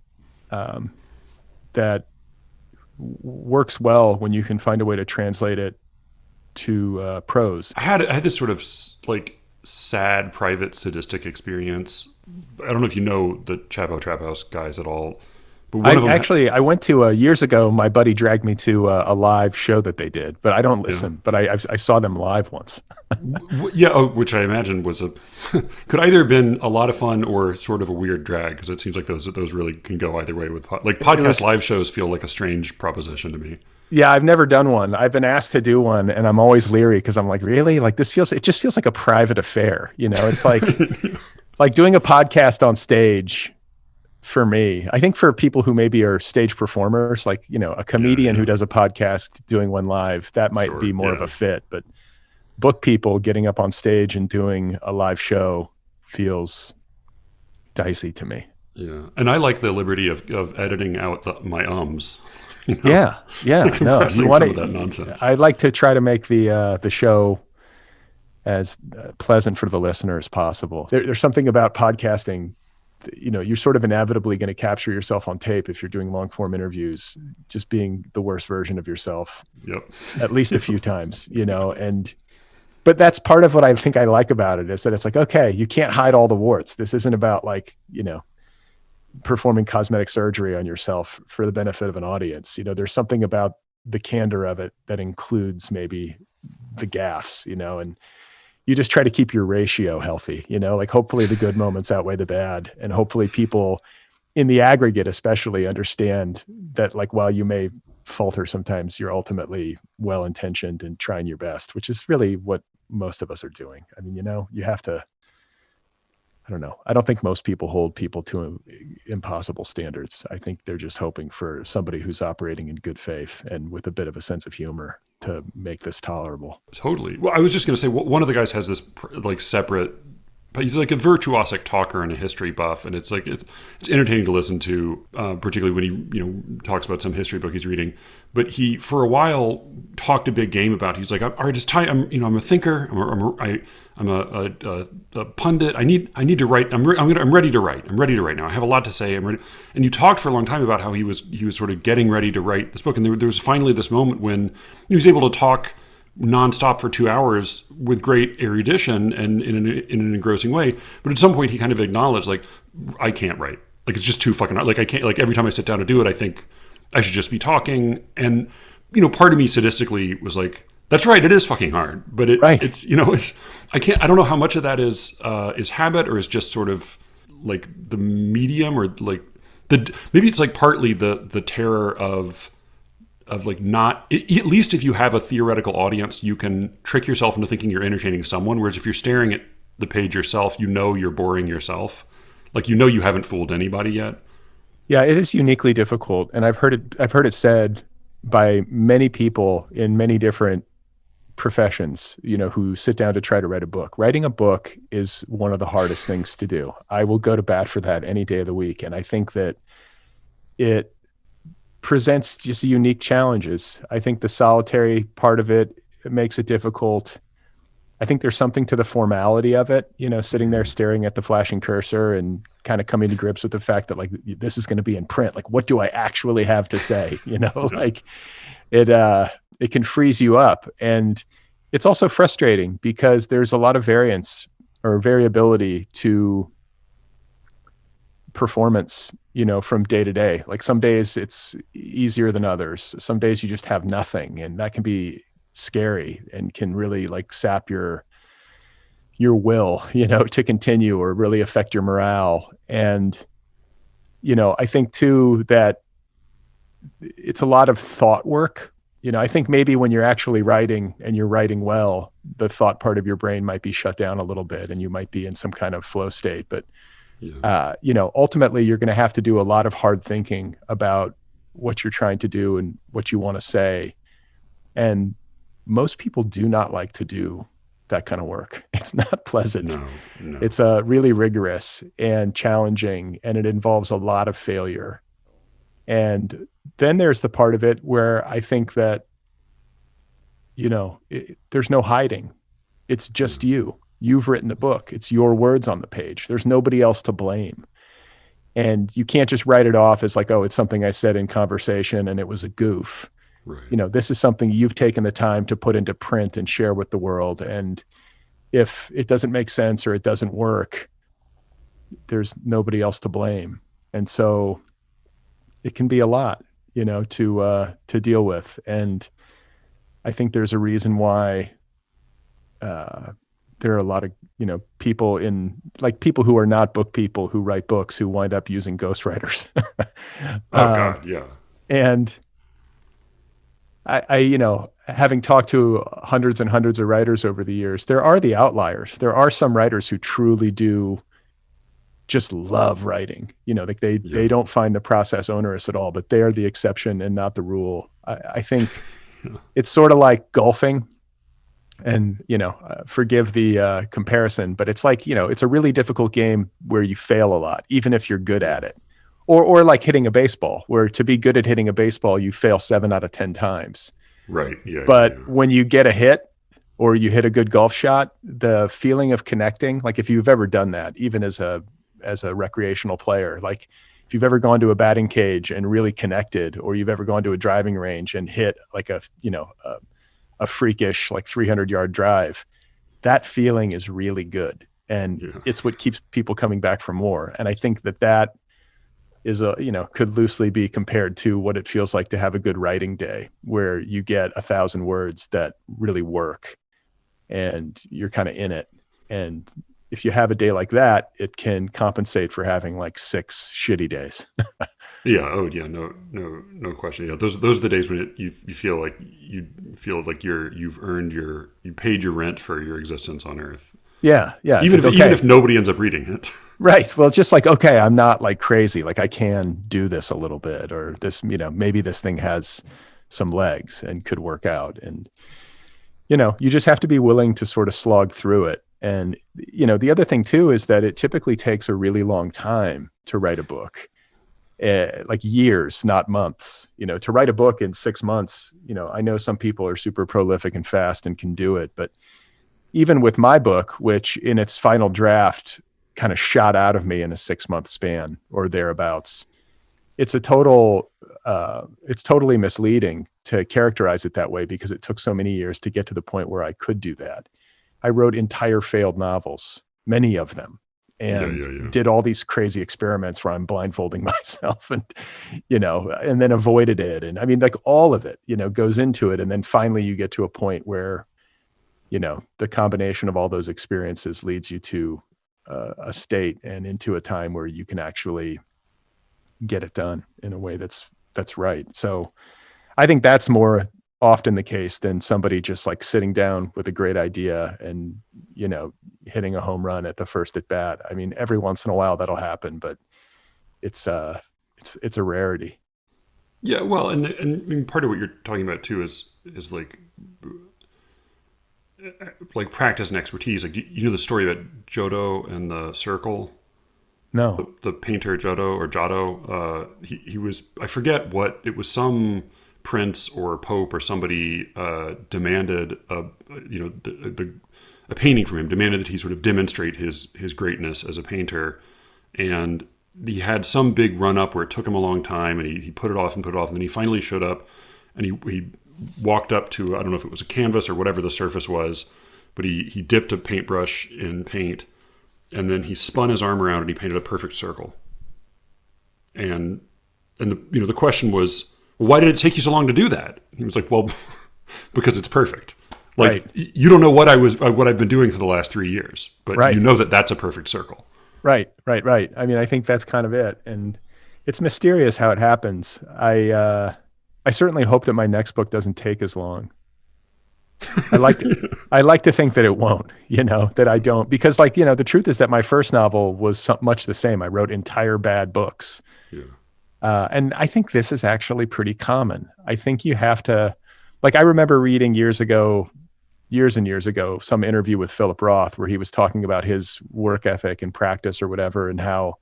that works well when you can find a way to translate it to prose. I had this sort of like sad, private, sadistic experience. I don't know if you know the Chapo Trap House guys at all, but one of them I went to years ago. My buddy dragged me to a live show that they did, but I don't listen. But I saw them live once. Which I imagine was could either have been a lot of fun or sort of a weird drag, because it seems like those really can go either way with podcast live shows feel like a strange proposition to me. Yeah, I've never done one. I've been asked to do one, and I'm always leery because I'm like, really? Like it just feels like a private affair. It's like like doing a podcast on stage. For me, I think for people who maybe are stage performers, like, a comedian who does a podcast doing one live, that might be more of a fit. But book people getting up on stage and doing a live show feels dicey to me. Yeah. And I like the liberty of editing out my ums. Yeah. No, you want some of that nonsense. I'd like to try to make the show as pleasant for the listener as possible. There's something about podcasting. You're sort of inevitably going to capture yourself on tape if you're doing long form interviews, just being the worst version of yourself. Yep. At least a few times, but that's part of what I think I like about it, is that it's like, okay, you can't hide all the warts. This isn't about like, performing cosmetic surgery on yourself for the benefit of an audience. There's something about the candor of it that includes maybe the gaffes, and you just try to keep your ratio healthy, like hopefully the good moments outweigh the bad. And hopefully people in the aggregate, especially, understand that, like, while you may falter sometimes, you're ultimately well-intentioned and trying your best, which is really what most of us are doing. I mean, you have to, I don't know. I don't think most people hold people to impossible standards. I think they're just hoping for somebody who's operating in good faith and with a bit of a sense of humor to make this tolerable. Totally. Well, I was just going to say, one of the guys has this like separate, but he's like a virtuosic talker and a history buff, and it's like it's entertaining to listen to, particularly when he talks about some history book he's reading. But he, for a while, talked a big game about. He's like, all right, it's time. I'm a thinker. I'm a pundit. I need to write. I'm ready to write. I'm ready to write now. I have a lot to say. I'm ready. And you talked for a long time about how he was sort of getting ready to write this book. And there was finally this moment when he was able to talk nonstop for 2 hours with great erudition and in an engrossing way. But at some point he kind of acknowledged, like, I can't write. Like, it's just too fucking hard. Like, I can't, like, every time I sit down to do it, I think I should just be talking. And, part of me sadistically was like, that's right, it is fucking hard. But it's, I don't know how much of that is habit, or is just sort of like the medium, or like maybe it's like partly the terror of like not, at least if you have a theoretical audience, you can trick yourself into thinking you're entertaining someone. Whereas if you're staring at the page yourself, you're boring yourself. Like, you haven't fooled anybody yet. Yeah, it is uniquely difficult. And I've heard it said by many people in many different professions, who sit down to try to write a book. Writing a book is one of the hardest things to do. I will go to bat for that any day of the week. And I think that it presents just unique challenges. I think the solitary part of it makes it difficult. I think there's something to the formality of it, sitting there staring at the flashing cursor and kind of coming to grips with the fact that like this is going to be in print. Like, what do I actually have to say? Like it can freeze you up. And it's also frustrating because there's a lot of variance or variability to performance, from day to day. Like some days it's easier than others. Some days you just have nothing, and that can be scary and can really like sap your will, to continue or really affect your morale. And, I think too that it's a lot of thought work. I think maybe when you're actually writing and you're writing well, the thought part of your brain might be shut down a little bit and you might be in some kind of flow state. But, ultimately you're going to have to do a lot of hard thinking about what you're trying to do and what you want to say. And most people do not like to do that kind of work. It's not pleasant. No. It's really rigorous and challenging, and it involves a lot of failure. And then there's the part of it where I think that, there's no hiding. It's just you. You've written a book. It's your words on the page. There's nobody else to blame. And you can't just write it off as like, oh, it's something I said in conversation and it was a goof. Right. This is something you've taken the time to put into print and share with the world. And if it doesn't make sense or it doesn't work, there's nobody else to blame. And so it can be a lot, to deal with. And I think there's a reason why there are a lot of, people people who are not book people who write books who wind up using ghostwriters. God, yeah. And I having talked to hundreds and hundreds of writers over the years, there are the outliers. There are some writers who truly do just love writing, they don't find the process onerous at all, but they are the exception and not the rule. I think it's sort of like golfing. And, forgive the comparison, but it's like, it's a really difficult game where you fail a lot, even if you're good at it. Or like hitting a baseball, where to be good at hitting a baseball, you fail 7 out of 10 times. Right. Yeah. But when you get a hit or you hit a good golf shot, the feeling of connecting, like if you've ever done that, even as a recreational player, like if you've ever gone to a batting cage and really connected, or you've ever gone to a driving range and hit like a freakish like 300-yard drive, that feeling is really good. And it's what keeps people coming back for more. And I think that is could loosely be compared to what it feels like to have a good writing day where you get 1,000 words that really work and you're kind of in it. And if you have a day like that, it can compensate for having like 6 shitty days. Yeah. Oh, yeah. No question. Yeah. Those are the days when you feel like you paid your rent for your existence on Earth. Yeah. Yeah. Even if nobody ends up reading it. Right. Well, it's just like, okay, I'm not like crazy. Like I can do this a little bit, or this, maybe this thing has some legs and could work out. And, you just have to be willing to sort of slog through it. And, the other thing too, is that it typically takes a really long time to write a book. Like years, not months. To write a book in 6 months, I know some people are super prolific and fast and can do it, but even with my book, which in its final draft kind of shot out of me in a 6-month span or thereabouts, it's totally misleading to characterize it that way, because it took so many years to get to the point where I could do that. I wrote entire failed novels, many of them, and did all these crazy experiments where I'm blindfolding myself and, and then avoided it. And I mean, like all of it, goes into it. And then finally you get to a point where, the combination of all those experiences leads you to a state and into a time where you can actually get it done in a way that's right. So I think that's more often the case than somebody just like sitting down with a great idea and, hitting a home run at the first at bat. I mean, every once in a while that'll happen, but it's a rarity. Yeah. Well, and part of what you're talking about too is like practice and expertise. Like, you know the story about Giotto and the circle? No. The painter Giotto. He was, I forget what, it was some prince or pope or somebody demanded a a painting from him, demanded that he sort of demonstrate his greatness as a painter. And he had some big run up where it took him a long time, and he put it off, and then he finally showed up, and he walked up to, I don't know if it was a canvas or whatever the surface was, but he dipped a paintbrush in paint, and then he spun his arm around and he painted a perfect circle. And the question was, well, why did it take you so long to do that? He was like, well, because it's perfect. Like, right. You don't know what I've been doing for the last 3 years, but right. you know that that's a perfect circle. Right. I mean, I think that's kind of it. And it's mysterious how it happens. I certainly hope that my next book doesn't take as long. I like to think that it won't, that I don't, because the truth is that my first novel was much the same. I wrote entire bad books. Yeah. And I think this is actually pretty common. I think you have to, I remember reading years and years ago, some interview with Philip Roth where he was talking about his work ethic and practice or whatever, and how,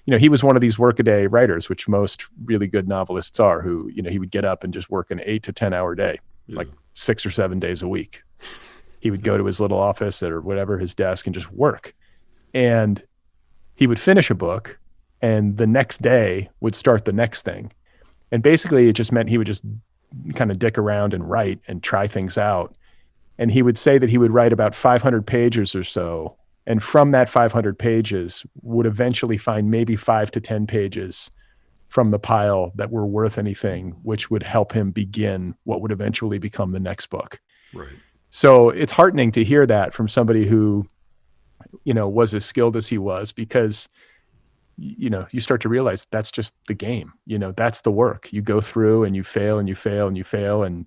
he was one of these workaday writers, which most really good novelists are, who, he would get up and just work an 8 to 10 hour day, like 6 or 7 days a week. He would go to his little office or whatever, his desk, and just work. And he would finish a book, and the next day would start the next thing. And basically it just meant he would just kind of dick around and write and try things out. And he would say that he would write about 500 pages or so. And from that 500 pages would eventually find maybe 5 to 10 pages from the pile that were worth anything, which would help him begin what would eventually become the next book. Right. So it's heartening to hear that from somebody who, was as skilled as he was, because, you start to realize that's just the game. That's the work. You go through and you fail and you fail and you fail, and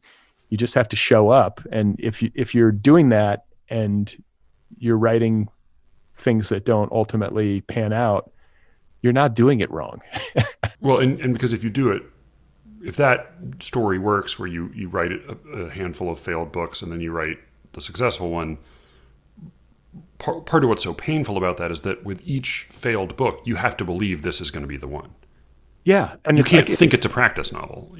you just have to show up. And if you're doing that and you're writing things that don't ultimately pan out, you're not doing it wrong. Well, and because if you do it, if that story works where you write a handful of failed books and then you write the successful one, part of what's so painful about that is that with each failed book, you have to believe this is going to be the one. Yeah. And you can't think it's a practice novel,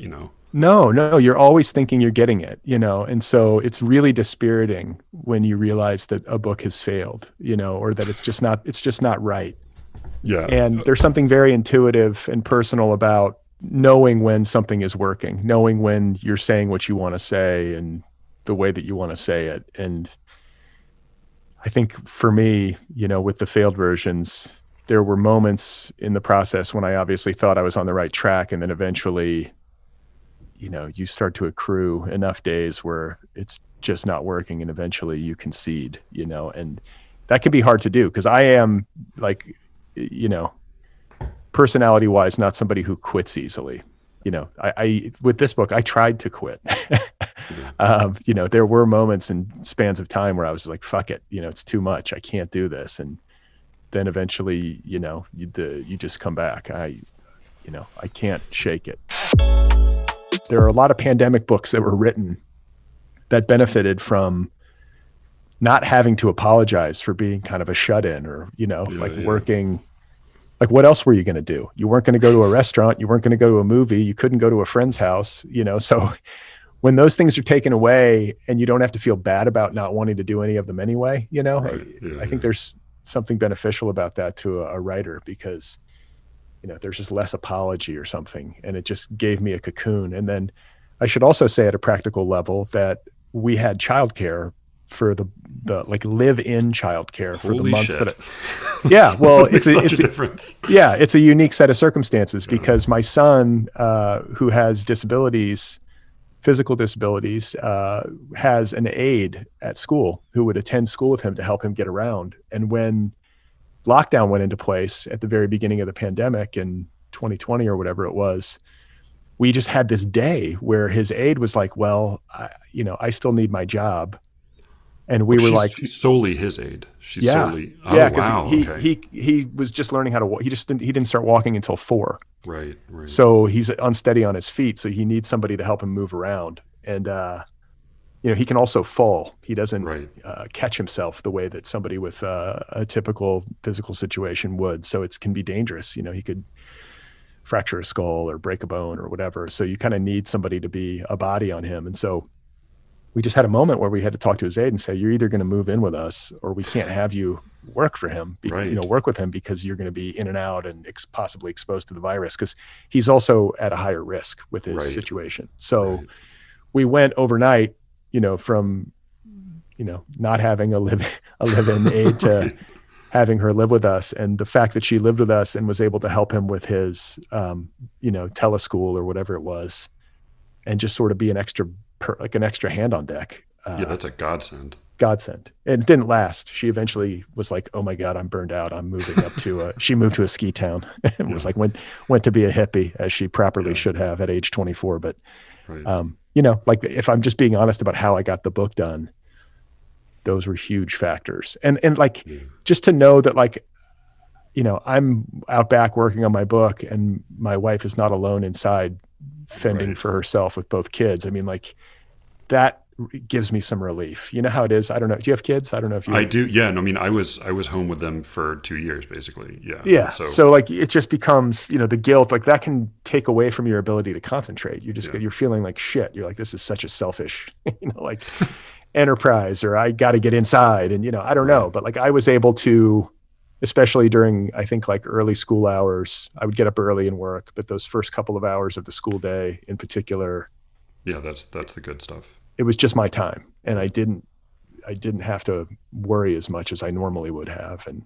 No, you're always thinking you're getting it, and so it's really dispiriting when you realize that a book has failed, or that it's just not right. Yeah. And there's something very intuitive and personal about knowing when something is working, knowing when you're saying what you want to say and the way that you want to say it. And I think for me, with the failed versions, there were moments in the process when I obviously thought I was on the right track, and then eventually, you start to accrue enough days where it's just not working, and eventually you concede, and that can be hard to do, because I am personality wise, not somebody who quits easily. I with this book, I tried to quit. There were moments and spans of time where I was like, fuck it, it's too much. I can't do this. And then eventually, you just come back. I can't shake it. There are a lot of pandemic books that were written that benefited from not having to apologize for being kind of a shut-in, or, working. Like, what else were you going to do? You weren't going to go to a restaurant. You weren't going to go to a movie. You couldn't go to a friend's house, so when those things are taken away and you don't have to feel bad about not wanting to do any of them anyway, Right. I think there's something beneficial about that to a writer, because there's just less apology or something, and it just gave me a cocoon. And then I should also say, at a practical level, that we had childcare for the live-in childcare for the months that it's a difference. Yeah, it's a unique set of circumstances, because my son, who has disabilities, physical disabilities, has an aide at school who would attend school with him to help him get around. And when lockdown went into place at the very beginning of the pandemic in 2020 or whatever it was, we just had this day where his aide was like, well, I still need my job. And we were like, she's solely his aide. She's solely, wow. Okay. He was just learning how to walk. He didn't start walking until 4. Right. So he's unsteady on his feet. So he needs somebody to help him move around. And, he can also fall. He doesn't catch himself the way that somebody with a typical physical situation would. So it can be dangerous. He could fracture a skull or break a bone or whatever. So you kind of need somebody to be a body on him. And so we just had a moment where we had to talk to his aide and say, you're either going to move in with us or we can't have you work for him, work with him, because you're going to be in and out and possibly exposed to the virus, because he's also at a higher risk with his situation. So we went overnight, from, not having a live-in aide to having her live with us. And the fact that she lived with us and was able to help him with his, teleschool or whatever it was, and just sort of be an extra hand on deck. That's a godsend. And it didn't last. She eventually was like, oh my God, I'm burned out. I'm moving up to she moved to a ski town and was like, went to be a hippie, as she properly should have at age 24. But, like, if I'm just being honest about how I got the book done, those were huge factors. And like, just to know that, like, I'm out back working on my book and my wife is not alone inside fending for herself with both kids. I mean, like, that gives me some relief. You know how it is. I don't know. Do you have kids? I don't know if you. I do. Yeah. No, I mean, I was home with them for 2 years, basically. Yeah. Yeah. So like, it just becomes, the guilt, like, that can take away from your ability to concentrate. You just you're feeling like shit. You're like, this is such a selfish, like enterprise, or I got to get inside. And, I don't know, but like, I was able to, especially during, I think, like early school hours, I would get up early and work, but those first couple of hours of the school day in particular. Yeah. That's the good stuff. It was just my time, and I didn't have to worry as much as I normally would have. And,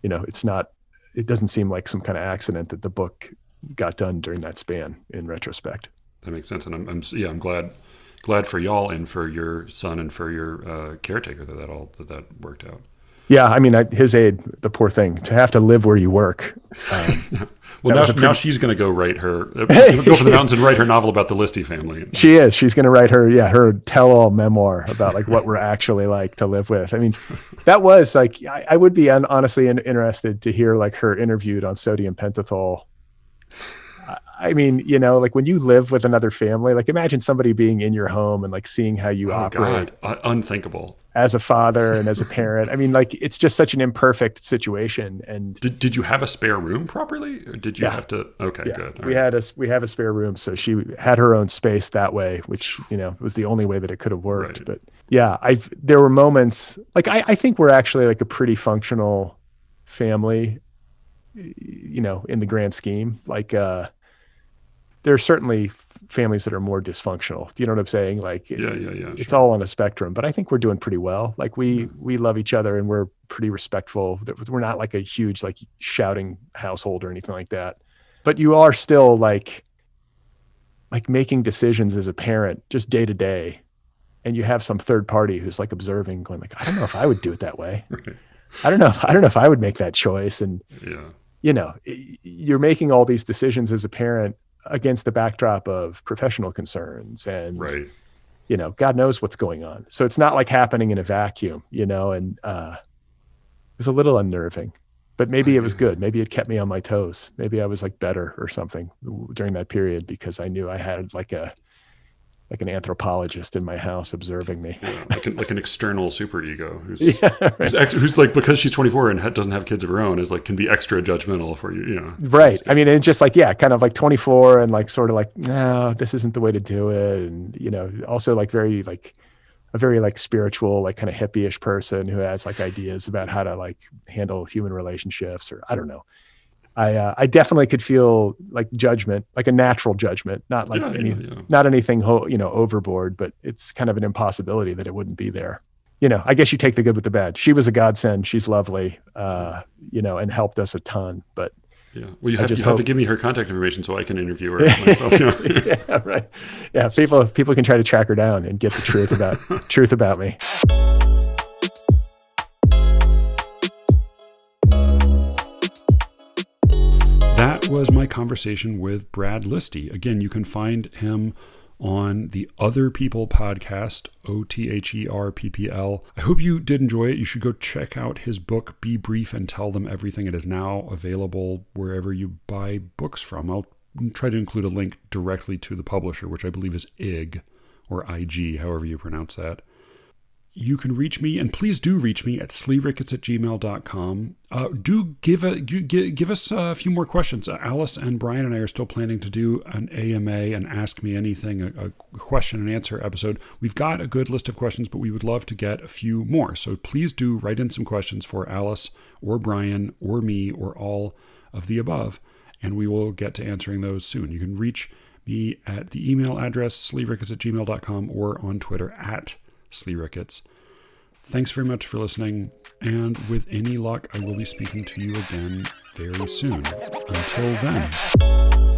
it doesn't seem like some kind of accident that the book got done during that span in retrospect. That makes sense. And I'm glad for y'all and for your son and for your caretaker that worked out. Yeah, I mean, his aide, the poor thing, to have to live where you work. Well, now she's going to go write her, go for the mountains and write her novel about the Listi family. She is. She's going to write her tell-all memoir about, like, what we're actually like to live with. I mean, that was like, I would be honestly interested to hear, like, her interviewed on sodium pentothal. I mean, like, when you live with another family, like, imagine somebody being in your home and, like, seeing how you operate. God. Unthinkable. As a father and as a parent. I mean, like, it's just such an imperfect situation. And did you have a spare room properly, or did you have to? Okay, good. We have a spare room, so she had her own space that way, which was the only way that it could have worked. Right. But yeah, there were moments, like, I think we're actually, like, a pretty functional family, in the grand scheme. Like, there are certainly families that are more dysfunctional. Do you know what I'm saying? Like, it's all on a spectrum, but I think we're doing pretty well. Like, we love each other and we're pretty respectful. We're not like a huge, like, shouting household or anything like that, but you are still like making decisions as a parent just day to day. And you have some third party who's, like, observing, going, like, I don't know if I would do it that way. Right. I don't know if I would make that choice. And, you're making all these decisions as a parent against the backdrop of professional concerns and, God knows what's going on. So it's not like happening in a vacuum, and it was a little unnerving, but maybe it was good. Maybe it kept me on my toes. Maybe I was, like, better or something during that period, because I knew I had like an anthropologist in my house observing me. Like an external superego who's like, because she's 24 and doesn't have kids of her own, is like, can be extra judgmental for you. Right. I mean, it's just like, kind of like 24 and, like, sort of like, no, this isn't the way to do it. And, also, like, very, like, a very, like, spiritual, like, kind of hippie-ish person who has, like, ideas about how to, like, handle human relationships, or I don't know. I definitely could feel, like, judgment, like a natural judgment, not like not anything, overboard, but it's kind of an impossibility that it wouldn't be there. I guess you take the good with the bad. She was a godsend. She's lovely, and helped us a ton, but well, you have to give me her contact information so I can interview her myself. Yeah, right. Yeah. People can try to track her down and get the truth about me. That was my conversation with Brad Listi. Again, you can find him on the Other People podcast, OTHERPPL. I hope you did enjoy it. You should go check out his book, Be Brief and Tell Them Everything. It is now available wherever you buy books from. I'll try to include a link directly to the publisher, which I believe is IG, or IG, however you pronounce that. You can reach me, and please do reach me at sleerickets@gmail.com. Do give us a few more questions. Alice and Brian and I are still planning to do an AMA and Ask Me Anything, a question and answer episode. We've got a good list of questions, but we would love to get a few more. So please do write in some questions for Alice or Brian or me or all of the above, and we will get to answering those soon. You can reach me at the email address sleerickets@gmail.com or on Twitter at sleerickets. Thanks very much for listening, and with any luck, I will be speaking to you again very soon. Until then.